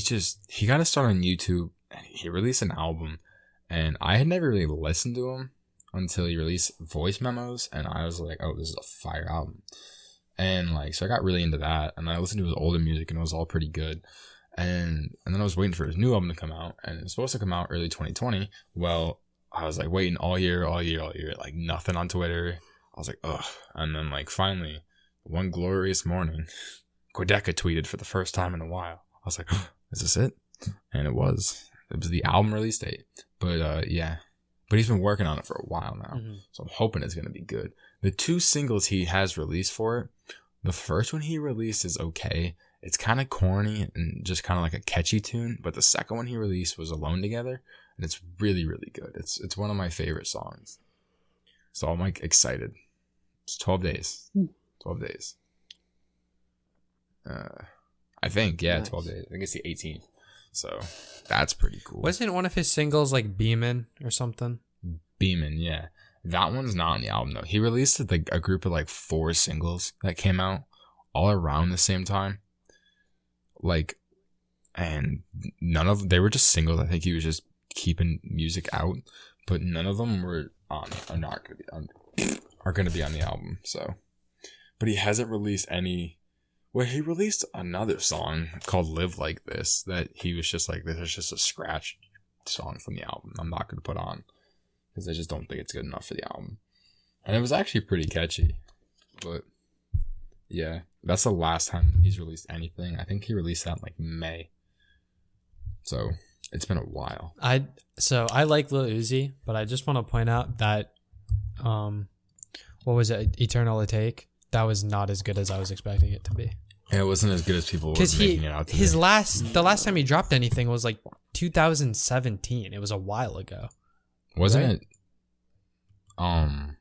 got to start on YouTube and he released an album and I had never really listened to him until he released Voice Memos, and I was like, oh, this is a fire album. And like, so I got really into that, and I listened to his older music, and it was all pretty good. And then I was waiting for his new album to come out, and it was supposed to come out early 2020. Well, I was like waiting all year, like nothing on Twitter. I was like, ugh. And then like finally, one glorious morning, Quedeca tweeted for the first time in a while. I was like, oh, is this it? And it was. It was the album release date. But yeah. But he's been working on it for a while now. Mm-hmm. So I'm hoping it's going to be good. The 2 singles he has released for it, the first one he released is okay. It's kind of corny and just kind of like a catchy tune. But the second one he released was Alone Together. And it's really, really good. It's one of my favorite songs. So I'm like excited. It's 12 days. 12 days. I think, yeah, nice. 12 days. I think it's the 18th. So that's pretty cool. Wasn't one of his singles like Beamin' or something? Beamin', yeah. That one's not on the album though. He released like a group of like 4 singles that came out all around the same time. Like, and none of they were just singles. I think he was just keeping music out, but none of them are not going to be on the album. So, but he hasn't released any. Well, he released another song called Live Like This that he was just like, this is just a scratch song from the album. I'm not going to put on because I just don't think it's good enough for the album. And it was actually pretty catchy. But yeah, that's the last time he's released anything. I think he released that in like May. So it's been a while. I like Lil Uzi, but I just want to point out that, what was it? Eternal Take. That was not as good as I was expecting it to be. And it wasn't as good as people were making it out to be. The last time he dropped anything was like 2017. It was a while ago. Wasn't it? The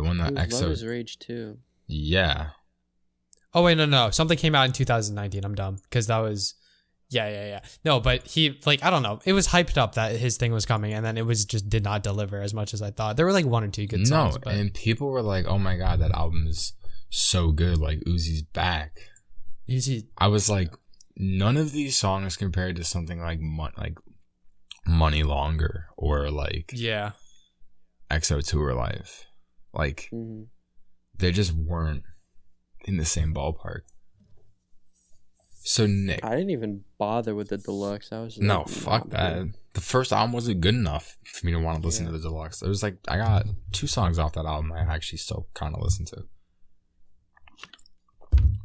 one that EXO. Love is Rage 2. Yeah. Oh wait, no. Something came out in 2019. I'm dumb because that was. Yeah. No, but he like I don't know. It was hyped up that his thing was coming, and then it was just did not deliver as much as I thought. There were like 1 or 2 good songs. No, and people were like, "Oh my god, that album is so good! Like Uzi's back." Uzi. I was like, none of these songs compared to something like Money Longer or like EXO Tour Life, like they just weren't in the same ballpark. So Nick, I didn't even bother with the deluxe. I was no, fuck that. The first album wasn't good enough for me to want to listen to the deluxe. It was like I got 2 songs off that album I actually still kind of listen to.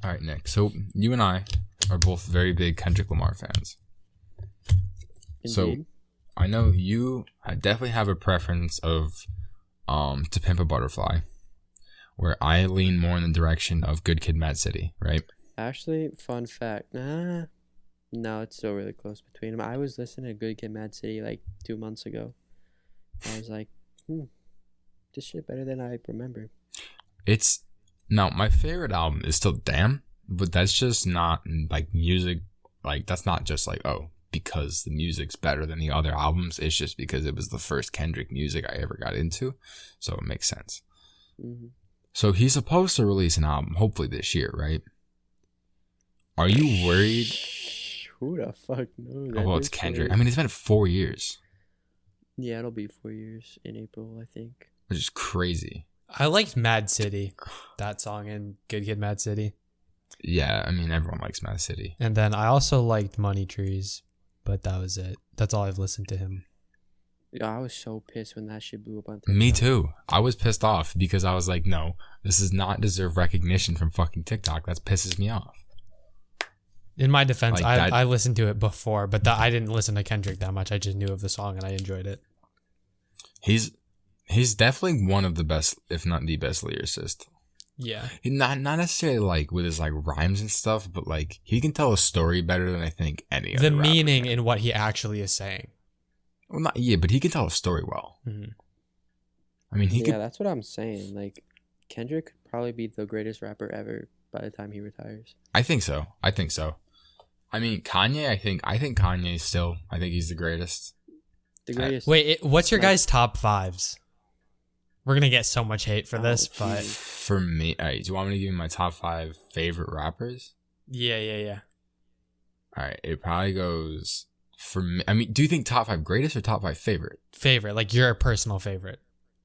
All right, Nick. So you and I are both very big Kendrick Lamar fans. Indeed. So I know you definitely have a preference of To Pimp a Butterfly, where I lean more in the direction of Good Kid, Mad City, right? Actually, fun fact. No, it's still really close between them. I was listening to Good Kid, Mad City like 2 months ago. I was like, this shit better than I remember. Now, my favorite album is still Damn, but that's just not like music. Like, that's not just like, oh, because the music's better than the other albums. It's just because it was the first Kendrick music I ever got into. So it makes sense. Mm-hmm. So he's supposed to release an album, hopefully this year, right? Are you worried? Who the fuck knows? Oh, well, it's Kendrick. I mean, it's been 4 years. Yeah, it'll be 4 years in April, I think. Which is crazy. I liked Mad City, that song in Good Kid, Mad City. Yeah, I mean, everyone likes Mad City. And then I also liked Money Trees, but that was it. That's all I've listened to him. Yeah, I was so pissed when that shit blew up on TikTok. Me too. I was pissed off because I was like, no, this does not deserve recognition from fucking TikTok. That pisses me off. In my defense, like I listened to it before, but I didn't listen to Kendrick that much. I just knew of the song and I enjoyed it. He's definitely one of the best, if not the best lyricist. Yeah. Not necessarily like with his like rhymes and stuff, but like he can tell a story better than I think any other rapper meaning can. In what he actually is saying. Well, but he can tell a story well. Mm-hmm. I mean, yeah, that's what I'm saying. Like, Kendrick could probably be the greatest rapper ever by the time he retires. I think so. I mean, Kanye. I think Kanye still. I think he's the greatest. The greatest. Wait, what's your guys' top 5s? We're gonna get so much hate for this, but for me, all right, do you want me to give you my top 5 favorite rappers? Yeah. All right, it probably goes For me, I mean, do you think top 5 greatest or top 5 favorite? Favorite, like your personal favorite.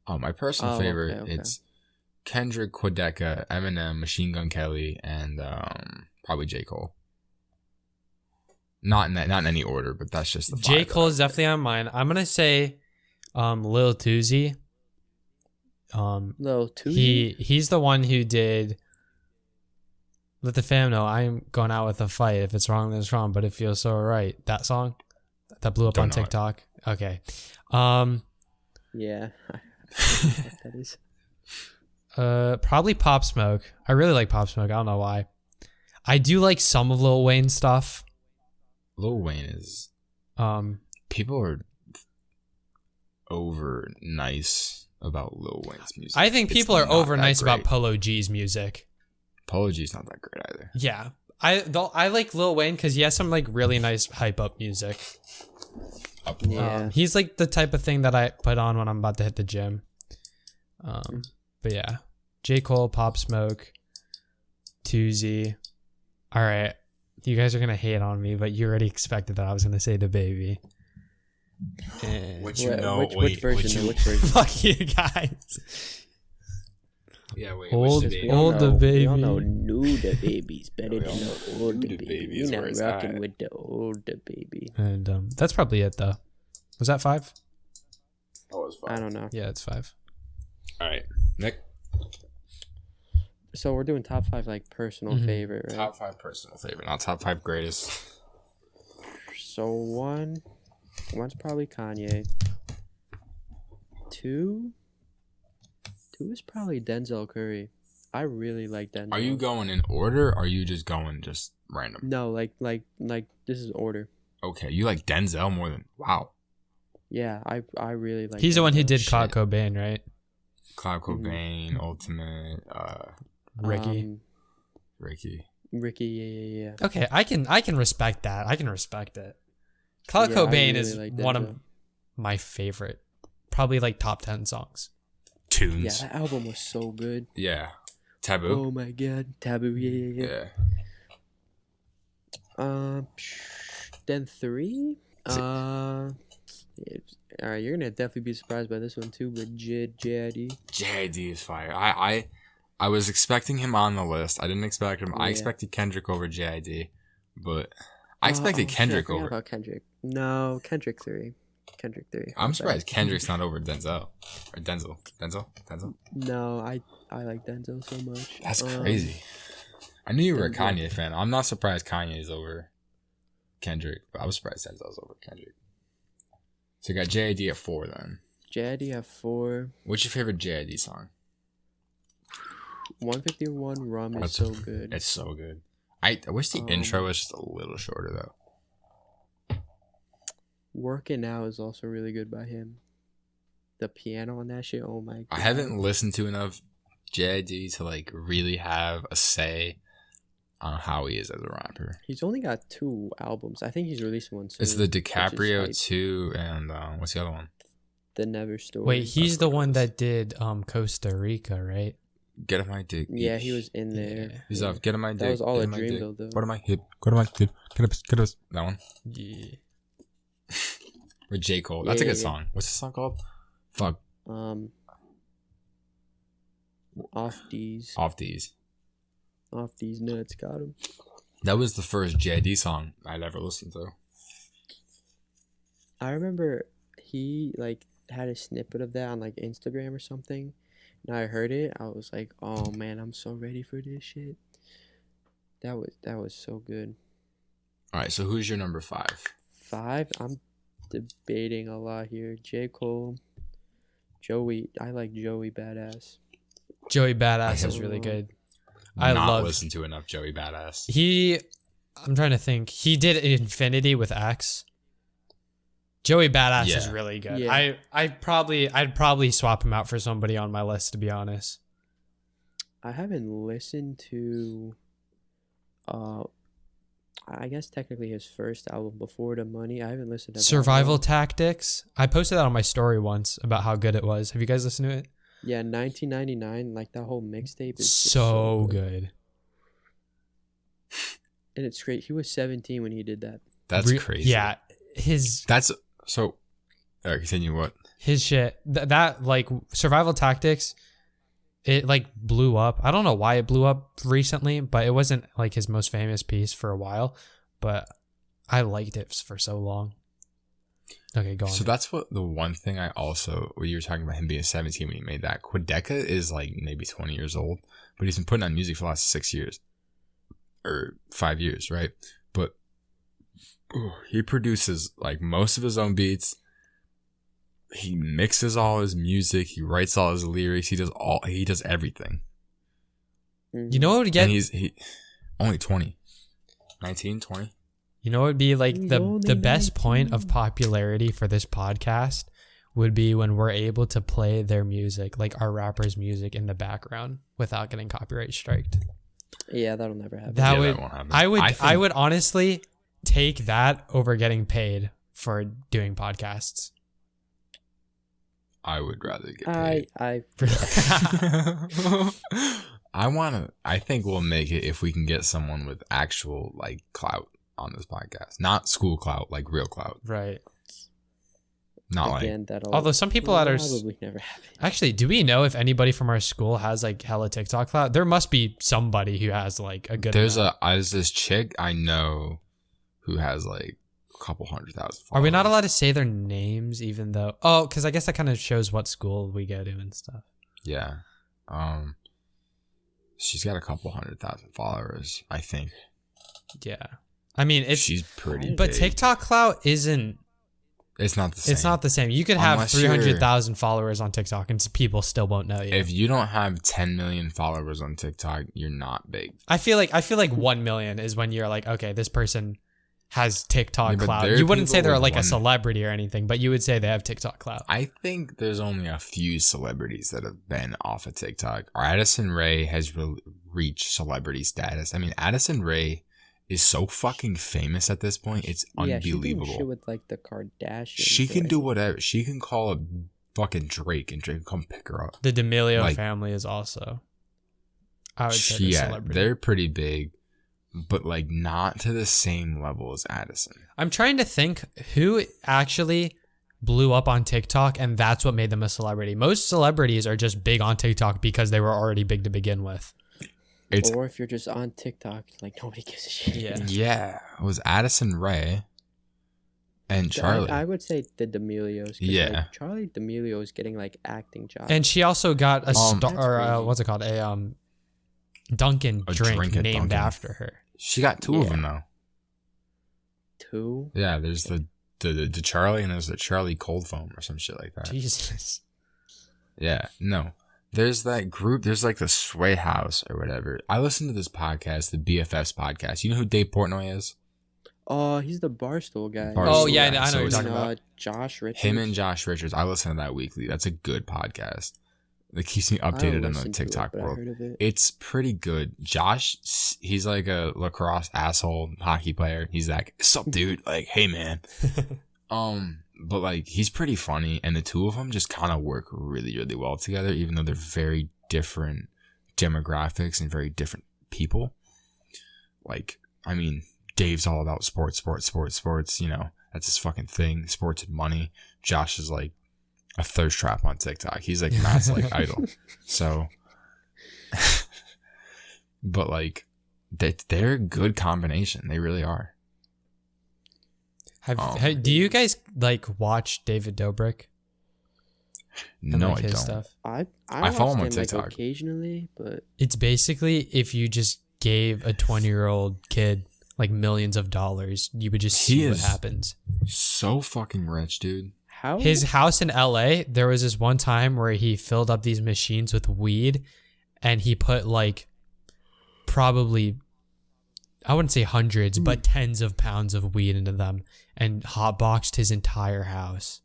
Oh, my personal favorite, okay. it's Kendrick, Quadeca, Eminem, Machine Gun Kelly, and probably J. Cole. Not in any order, but that's just the 5. J. Cole is definitely on mine. I'm gonna say Lil Tuzi. Lil Tuzi? He's the one who did Let the Fam Know I'm Going Out With a Fight. If it's wrong, then it's wrong, but it feels so right. That song that blew up on TikTok. Okay. Yeah. That is. Probably Pop Smoke. I really like Pop Smoke. I don't know why. I do like some of Lil Wayne's stuff. Lil Wayne is. People are over nice about Lil Wayne's music. I think people are over nice about Polo G's music. Polo G's not that great either. Yeah, I like Lil Wayne because he has some like really nice hype up music. Yeah. He's like the type of thing that I put on when I'm about to hit the gym. But yeah, J. Cole, Pop Smoke, Tuzi. All right, you guys are gonna hate on me, but you already expected that I was gonna say the baby. Which which version? Which version? Fuck you guys. Yeah, wait. Old baby? the baby. We all know new the baby's better than the old the baby. baby We're is where not it's rocking at. with the old the baby. And that's probably it though. Was that 5? Oh, it's fine. I don't know. Yeah, it's 5. All right, Nick. So we're doing top 5 like personal favorite, right? Top 5 personal favorite, not top 5 greatest. So one's probably Kanye. Two is probably Denzel Curry. I really like Denzel. Are you going in order, or are you just going just random? No, like this is order. Okay, you like Denzel more than wow. Yeah, I really like. He's the one who Denzel. did Cloud Cobain, right? Cloud Cobain, Ultimate, Ricky. Ricky. Yeah. Okay, I can respect that. I can respect it. Cloud Yeah, I Cobain really is like one of Denzel. my favorite, probably like top 10 songs. Yeah, Tunes. that album was so good. Yeah. Taboo. Oh my god, Taboo. Yeah. Then 3. All right, you're gonna definitely be surprised by this one too. But JID. JID is fire. I was expecting him on the list. I didn't expect him. I Yeah. expected Kendrick over JID, but I expected shit, Kendrick I forgot over. about Kendrick. No, Kendrick 3. I'm surprised Kendrick's not over Denzel. Or Denzel. No, I like Denzel so much. That's crazy. I knew you were a Denzel. Kanye fan. I'm not surprised Kanye is over Kendrick, but I was surprised Denzel's over Kendrick. So you got JID at 4 then. JID at 4. What's your favorite JID song? 151 Rum is so good. It's so good. I wish the intro was just a little shorter though. Working Out is also really good by him. The piano on that shit, oh my god. I haven't listened to enough JID to like really have a say on how he is as a rapper. He's only got 2 albums. I think he's releasing one soon. It's the which is DiCaprio hype. 2 and what's the other one? The Never Story. Wait, he's the one that did Costa Rica, right? Get on my dick. Yeah, he was in there. Yeah. He's off. Get on my dick. That was all get a on my dream dick. though. Go to my hip. Go to my hip. Get up. That one. Yeah. With J. Cole. That's a Yeah, good yeah. song. What's the song called? Fuck. Off these nuts, got him. That was the first JID song I'd ever listened to. I remember he like had a snippet of that on like Instagram or something, and I heard it. I was like, "Oh man, I'm so ready for this shit." That was so good. All right, so who's your number 5? 5. I'm debating a lot here. J. Cole, Joey. I like Joey Badass. Joey Badass is have really not good. Not listened to enough Joey Badass. I'm trying to think. He did Infinity with X. Joey Badass is Yeah. really good. Yeah. I'd probably swap him out for somebody on my list, to be honest. I haven't listened to I guess technically his first album, Before the Money. I haven't listened to that Survival one. Tactics. I posted that on my story once about how good it was. Have you guys listened to it? Yeah, 1999, like that whole mixtape is just So good. And it's great. He was 17 when he did that. That's crazy. Yeah. his That's so. Continue what? his shit that like survival tactics, it like blew up. I don't know why it blew up recently, but it wasn't like his most famous piece for a while. But I liked it for so long. Okay, go on. So that's what the one thing I also, when you were talking about him being 17 when he made that. Quedeca is like maybe 20 years old, but he's been putting out music for the last 6 years or 5 years, right? But he produces like most of his own beats. He mixes all his music. He writes all his lyrics. He does everything. You know what would get? And he only 20, 19, 20. You know what would be like He's the only best 19. point of popularity for this podcast would be when we're able to play their music, like our rappers' music in the background without getting copyright striked. Yeah, that'll never happen. That Yeah, would that won't happen. I would honestly take that over getting paid for doing podcasts. I would rather get paid. I I think we'll make it if we can get someone with actual like clout on this podcast. Not school clout, like real clout. Right. Not again, that'll Although some people that are probably never happen. actually, do we know if anybody from our school has like hella TikTok clout? There must be somebody who has like a good. there's amount. there's this chick I know who has like a couple 100,000 followers. Are we not allowed to say their names even though? Oh, because I guess that kind of shows what school we go to and stuff. Yeah. She's got a couple 100,000 followers, I think. Yeah. I mean, She's pretty but big. TikTok clout isn't. It's not the same. It's not the same. You could have Unless you're- 300,000 followers on TikTok and people still won't know you. If you don't have 10 million followers on TikTok, you're not big. I feel like 1 million is when you're like, okay, this person has TikTok Yeah, but clout. there are You wouldn't say people they're with like a one- celebrity or anything, but you would say they have TikTok clout. I think there's only a few celebrities that have been off of TikTok. Or Addison Rae has reached celebrity status. I mean, Addison Rae is so fucking famous at this point. It's Yeah, she unbelievable. doing shit with like the Kardashians. She can right? do whatever. She can call a fucking Drake and Drake will come pick her up. The D'Amelio Like- family is also, I would say, they're celebrity. They're pretty big, but like not to the same level as Addison. I'm trying to think who actually blew up on TikTok and that's what made them a celebrity. Most celebrities are just big on TikTok because they were already big to begin with. It's Or if you're just on TikTok, like nobody gives a shit. Yeah. it was Addison Rae and Charlie. I would say the D'Amelios. 'Cause, Yeah. like, Charlie D'Amelio is getting like acting jobs. And she also got a star, That's or crazy. what's it called? A Dunkin' A drink drink at named Dunkin'. after her. She got two of Yeah. them though. Two. Yeah, there's the Charlie and there's the Charlie Cold Foam or some shit like that. Jesus. Yeah, no. There's that group, there's like the Sway House or whatever. I listen to this podcast, the BFFs podcast. You know who Dave Portnoy is? Oh, he's the Barstool guy. Barstool Oh, yeah, guy. I know So what you're it's talking about. Josh Richards. Him and Josh Richards. I listen to that weekly. That's a good podcast. It keeps me updated on the TikTok but I world. heard of it. It's pretty good. Josh, he's like a lacrosse asshole hockey player. He's like, sup, dude? Like, hey, man. But like, he's pretty funny, and the two of them just kind of work really, really well together, even though they're very different demographics and very different people. Like, I mean, Dave's all about sports. You know, that's his fucking thing. Sports and money. Josh is like a thirst trap on TikTok. He's like Matt's like idol. So, but like, they're a good combination. They really are. Do you guys like watch David Dobrik? And, No, like, I his don't. stuff? I follow him watched on like TikTok. occasionally, but It's basically if you just gave a 20-year-old kid like millions of dollars, you would just see what happens. So fucking rich, dude. how His house in LA, there was this one time where he filled up these machines with weed and he put like probably, I wouldn't say hundreds, but tens of pounds of weed into them and hotboxed his entire house.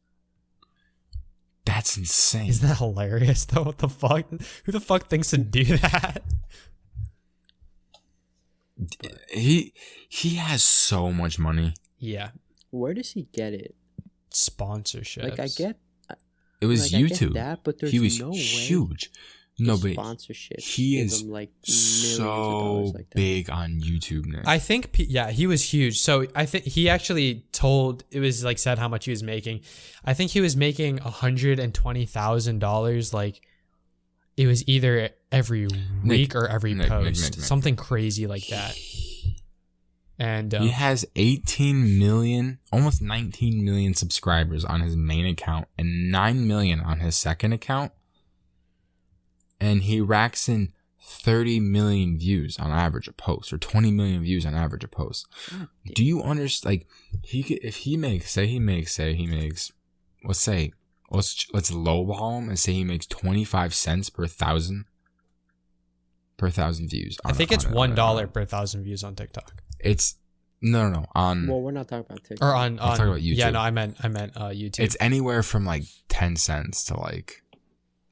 That's insane. Isn't that hilarious though? What the fuck? Who the fuck thinks to do that? He has so much money. Yeah. where does he get it? Sponsorships. Like I get It was like, I get YouTube. that, but there's He was no way. huge. No, his but sponsorship. he give is him, like, millions of dollars so like that. big on YouTube, Nick. I think, yeah, he was huge. So I think he actually told, it was like said how much he was making. I think he was making $120,000. Like it was either every week or every post, something crazy like that. And he has 18 million, almost 19 million subscribers on his main account and 9 million on his second account. And he racks in 30 million views on average a post, or 20 million views on average a post. Do you understand? Like, let's lowball him and say he makes 25 cents per thousand views. I think it's $1 per thousand views on TikTok. It's no on. Well, we're not talking about TikTok. Or on talking about YouTube. Yeah, no, I meant YouTube. It's anywhere from like 10 cents to like.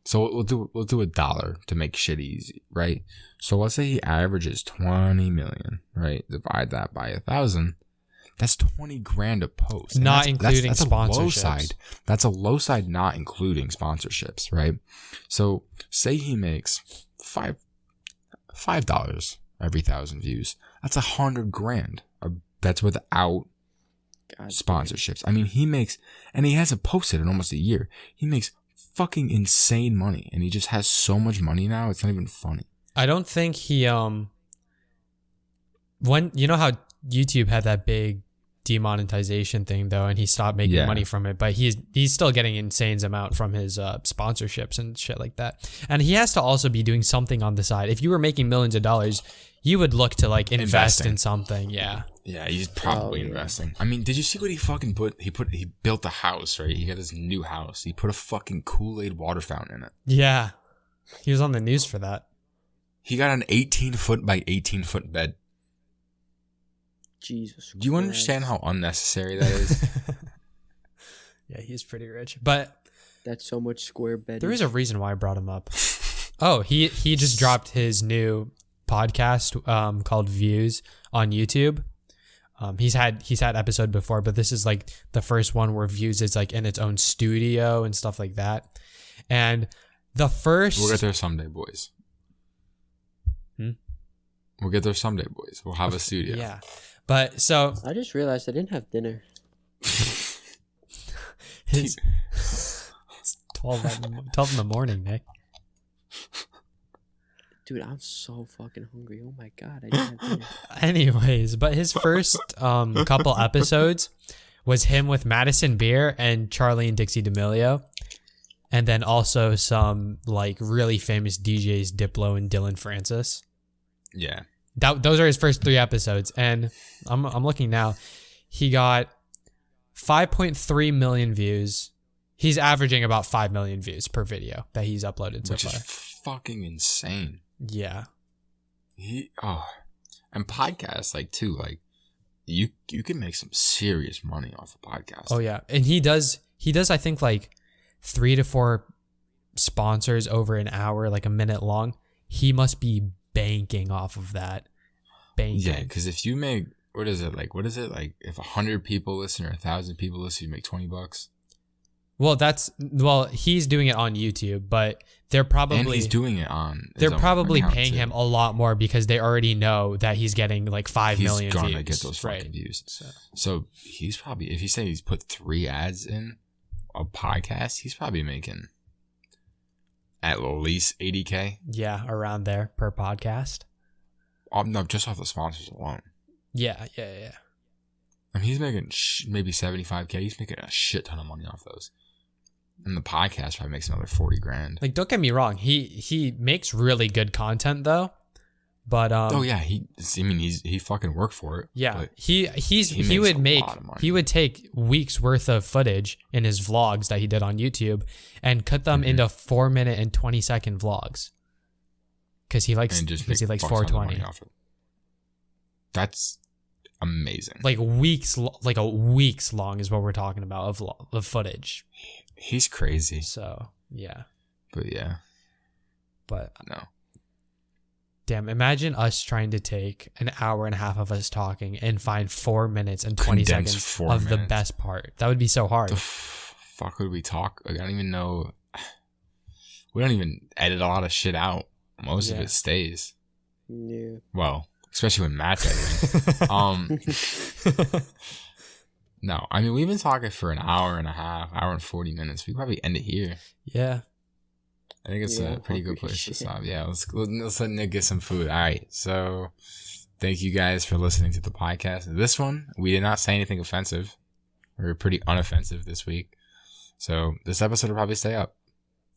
So we'll do $1 to make shit easy, right? So let's say he averages 20 million, right? Divide that by 1,000. That's 20 grand a post. Not including that's sponsorships. A low side. That's a low side, not including sponsorships, right? So say he makes $5 every 1,000 views. That's 100 grand. That's without sponsorships. I mean, he makes, and he hasn't posted in almost a year. He makes fucking insane money, and he just has so much money now. It's not even funny. I don't think he when you know how YouTube had that big demonetization thing though, and he stopped making money from it, but he's still getting insane amount from his sponsorships and shit like that. And he has to also be doing something on the side. If you were making millions of dollars, you would look to like invest in something. Yeah, he's probably investing. I mean, did you see what he fucking put? He built a house, right? He got his new house. He put a fucking Kool-Aid water fountain in it. Yeah, he was on the news for that. He got an 18-foot by 18-foot bed. Jesus Do you Christ. understand how unnecessary that is? Yeah, he's pretty rich, but that's so much square bed. There is a reason why I brought him up. Oh, he just dropped his new podcast called Views on YouTube. He's had episode before, but this is like the first one where Views is like in its own studio and stuff like that. And the first, we'll get there someday, boys. We'll get there someday, boys. We'll have a studio. Yeah, but so I just realized I didn't have dinner. It's 12 in the morning, Nick. Dude, I'm so fucking hungry. Oh my god, I didn't have dinner. Anyways, but his first couple episodes was him with Madison Beer and Charlie and Dixie D'Amelio. And then also some like really famous DJs, Diplo and Dylan Francis. Yeah. Those are his first 3 episodes. And I'm looking now. He got 5.3 million views. He's averaging about 5 million views per video that he's uploaded so far. Which is fucking insane. Yeah. And podcasts, like, too, like, you can make some serious money off a podcast. Oh, yeah. And he does, I think, like 3 to 4 sponsors over an hour, like a minute long. He must be banking off of that. Banking. Yeah, because if you make, what is it? Like, if 100 people listen or 1,000 people listen, you make $20. Well, he's doing it on YouTube, but they're probably, and he's doing it on, they're probably paying him a lot more because they already know that he's getting like 5 million views. He's gonna get those fucking views. So he's probably, if you say he's put 3 ads in a podcast, he's probably making at least 80K. Yeah, around there per podcast. No, just off the sponsors alone. Yeah. I mean, he's making maybe 75K. He's making a shit ton of money off those. And the podcast probably makes another 40 grand. Like, don't get me wrong. He makes really good content though. But oh yeah, he fucking worked for it. Yeah, he would take weeks worth of footage in his vlogs that he did on YouTube and cut them into 4-minute and 20-second vlogs. Because he likes 420. That's amazing. Like weeks long is what we're talking about of footage. He's crazy. So yeah. But yeah. But no. Damn, imagine us trying to take an hour and a half of us talking and find 4 minutes and 20 seconds of the best part. That would be so hard. The fuck would we talk? Like, I don't even know. We don't even edit a lot of shit out. Most of Yeah. it stays. Yeah. Well, especially when Matt's editing. No, I mean, we've been talking for an hour and a half, hour and 40 minutes. We probably end it here. Yeah. I think it's Yeah, a pretty good hungry place to shit. stop. Yeah, let's let Nick get some food. All right, so thank you guys for listening to the podcast. This one, we did not say anything offensive. We were pretty unoffensive this week. So this episode will probably stay up.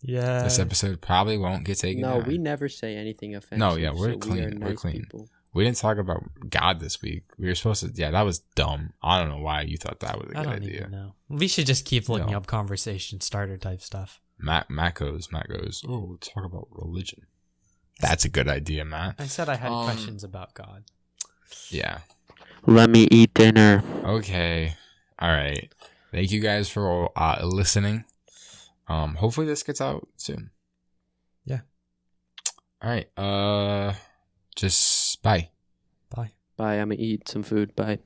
Yeah. This episode probably won't get taken No, down. we never say anything offensive. No, yeah, we're so clean. We are We're nice clean. people. We didn't talk about God this week. We were supposed to. Yeah, that was dumb. I don't know why you thought that was a I good don't idea. even know. We should just keep looking No. up conversation starter type stuff. Matt goes, oh, let's talk about religion. That's a good idea, Matt. I said I had questions about God. Yeah. Let me eat dinner. Okay. All right. Thank you guys for listening. Hopefully this gets out soon. Yeah. All right. Just bye. Bye. Bye. I'm gonna eat some food. Bye.